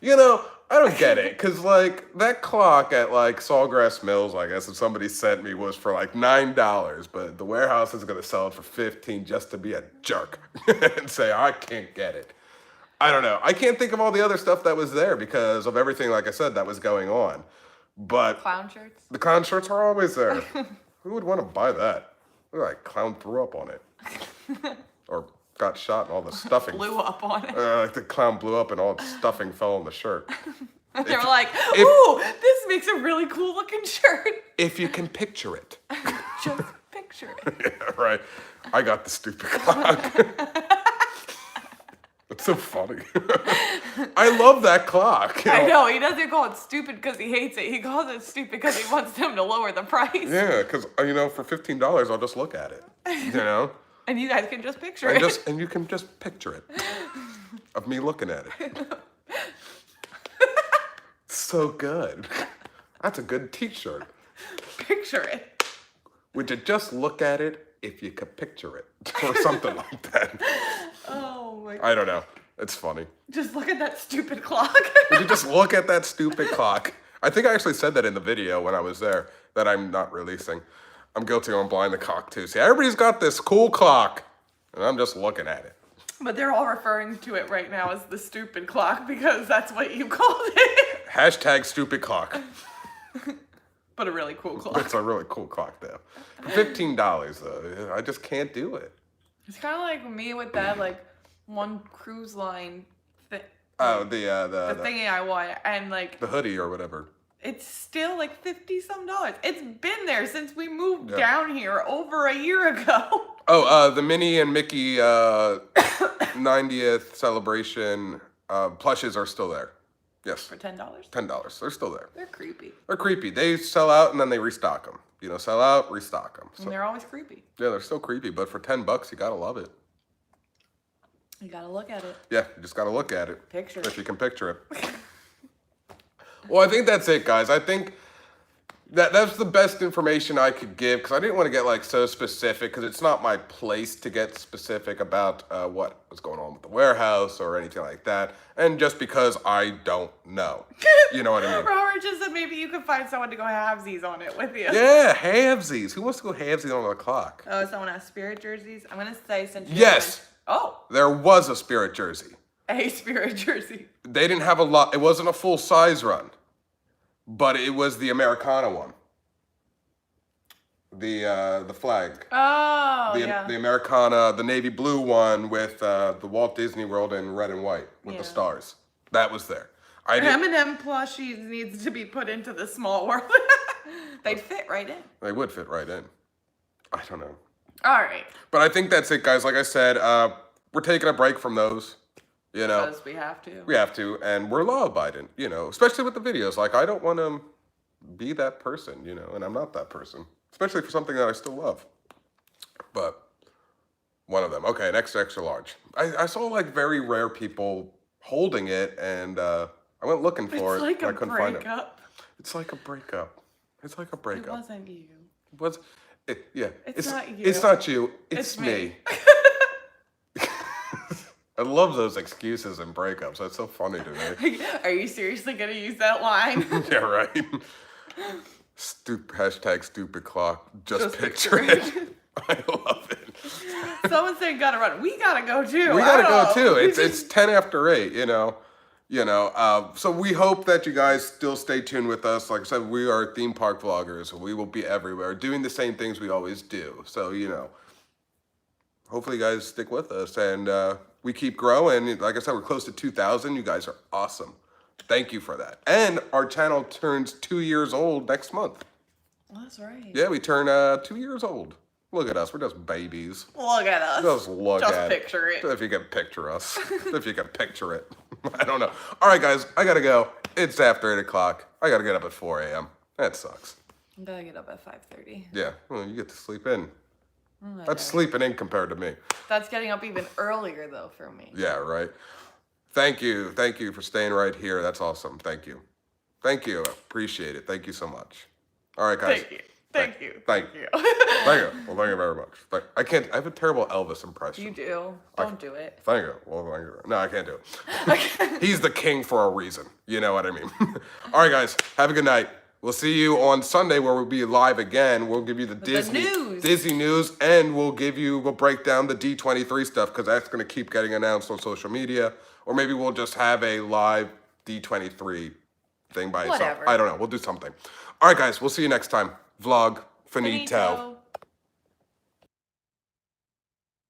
Speaker 2: I don't get it. Because, that clock at, Sawgrass Mills, I guess, if somebody sent me, was for, $9. But the warehouse is going to sell it for $15 just to be a jerk and say, I can't get it. I don't know. I can't think of all the other stuff that was there because of everything, like I said, that was going on. But
Speaker 1: Clown shirts?
Speaker 2: The clown shirts are always there. Who would want to buy that? Look like clown threw up on it. Or got shot and all the stuffing.
Speaker 1: Blew up on it.
Speaker 2: The clown blew up and all the stuffing fell on the shirt.
Speaker 1: And they're like, ooh, this makes a really cool looking shirt.
Speaker 2: If you can picture it.
Speaker 1: Just picture it.
Speaker 2: Yeah, right. I got the stupid clock. That's so funny. I love that clock.
Speaker 1: I know. He doesn't call it stupid because he hates it. He calls it stupid because he wants them to lower the price.
Speaker 2: Yeah, because, for $15, I'll just look at it.
Speaker 1: And you guys can just picture it.
Speaker 2: And you can just picture it. Of me looking at it. So good. That's a good t-shirt.
Speaker 1: picture it.
Speaker 2: Would you just look at it if you could picture it? Or something like that.
Speaker 1: Oh my God.
Speaker 2: I don't know. It's funny.
Speaker 1: Just look at that stupid clock.
Speaker 2: Would you just look at that stupid clock? I think I actually said that in the video when I was there that I'm not releasing. I'm guilty on blind the cock too. See, everybody's got this cool clock, and I'm just looking at it.
Speaker 1: But they're all referring to it right now as the stupid clock because that's what you called it.
Speaker 2: Hashtag stupid clock.
Speaker 1: But a really cool clock.
Speaker 2: It's a really cool clock though. For $15 though, I just can't do it.
Speaker 1: It's kind of like me with that like one cruise line thing.
Speaker 2: Oh, the
Speaker 1: thingy I want, and like
Speaker 2: the hoodie or whatever.
Speaker 1: it's still like $50-some. It's been there since we moved down here over a year ago.
Speaker 2: Oh, the Minnie and Mickey 90th celebration plushes are still there. Yes.
Speaker 1: For $10?
Speaker 2: $10. They're still there.
Speaker 1: They're creepy.
Speaker 2: They're creepy. They sell out and then they restock them. You know, sell out, restock them. So,
Speaker 1: And they're always creepy.
Speaker 2: yeah, they're still creepy, but for $10, you gotta love it.
Speaker 1: You gotta look at it.
Speaker 2: Yeah, you just gotta look at it.
Speaker 1: Picture
Speaker 2: If
Speaker 1: it.
Speaker 2: you can picture it. Well, I think that's it, guys. I think that's the best information I could give because I didn't want to get like so specific because it's not my place to get specific about what was going on with the warehouse or anything like that. And just because I don't know. You know what I mean?
Speaker 1: Robert just said maybe you could find someone to go halvesies on it with you.
Speaker 2: Yeah, halvesies. Who wants to go halvesies on the clock?
Speaker 1: Oh, someone has spirit jerseys? I'm going to say since you
Speaker 2: Yes.
Speaker 1: Oh,
Speaker 2: There was a Spirit jersey.
Speaker 1: a spirit jersey.
Speaker 2: They didn't have a lot. It wasn't a full size run, but it was the Americana one. The flag.
Speaker 1: Oh, yeah.
Speaker 2: The Americana, the navy blue one with the Walt Disney World in red and white with the stars. That was there.
Speaker 1: M&M plushies needs to be put into the small world. They'd fit right in.
Speaker 2: They would fit right in. I don't know.
Speaker 1: All right.
Speaker 2: But I think that's it, guys. Like I said, we're taking a break from those. You know,
Speaker 1: Because we have to.
Speaker 2: we have to, and we're law-abiding. You know, especially with the videos. Like, I don't want to be that person. You know, and I'm not that person. Especially for something that I still love. But one of them. Okay, an extra, extra large. I saw like very rare people holding it, and I went looking for
Speaker 1: It's
Speaker 2: it.
Speaker 1: like
Speaker 2: and
Speaker 1: a
Speaker 2: I couldn't find it.
Speaker 1: breakup.
Speaker 2: It's like a breakup. It's like a
Speaker 1: It
Speaker 2: breakup.
Speaker 1: wasn't you.
Speaker 2: What's it? Yeah.
Speaker 1: It's not you.
Speaker 2: It's not you. It's
Speaker 1: It's
Speaker 2: me.
Speaker 1: me.
Speaker 2: I love those excuses and breakups. That's so funny to me.
Speaker 1: Are you seriously going to use that line?
Speaker 2: Yeah, right. Hashtag stupid clock. Just picture
Speaker 1: picture
Speaker 2: it. I love it.
Speaker 1: Someone's saying gotta run. We gotta go too.
Speaker 2: We
Speaker 1: I
Speaker 2: gotta
Speaker 1: don't
Speaker 2: go
Speaker 1: know.
Speaker 2: too. It's 10 after 8, you know. So we hope that you guys still stay tuned with us. Like I said, we are theme park vloggers. We will be everywhere doing the same things we always do. So, you know, hopefully you guys stick with us and we keep growing. Like I said, we're close to 2,000. You guys are awesome. Thank you for that. And our channel turns 2 years old next month.
Speaker 1: That's right.
Speaker 2: Yeah, we turn 2 years old. Look at us. We're just babies.
Speaker 1: Look at us.
Speaker 2: Just look
Speaker 1: Just
Speaker 2: at
Speaker 1: picture it.
Speaker 2: If you can picture us. If you can picture it. I don't know. All right, guys. I got to go. It's after 8 o'clock. I got to get up at 4 a.m. That sucks.
Speaker 1: I'm gonna get up at 5:30.
Speaker 2: Yeah. Well, you get to sleep in. That's sleeping in compared to me.
Speaker 1: That's getting up even earlier though for me.
Speaker 2: Yeah, right. Thank you. Thank you for staying right here. That's awesome. Thank you. Thank you. Appreciate it. Thank you so much. All right, guys.
Speaker 1: Thank you. Thank you.
Speaker 2: Thank
Speaker 1: you.
Speaker 2: Thank you. Well, thank you very much. I can't. I have a terrible Elvis impression.
Speaker 1: You do. Don't do it.
Speaker 2: Thank you. Well, thank you. No, I can't do it. He's the king for a reason. You know what I mean? All right, guys. Have a good night. We'll see you on Sunday where we'll be live again. We'll give you the Disney news, and we'll break down the D23 stuff because that's going to keep getting announced on social media. Or maybe we'll just have a live D23 thing by itself.
Speaker 1: Whatever.
Speaker 2: I don't know. We'll do something. All right, guys. We'll see you next time. Vlog finito.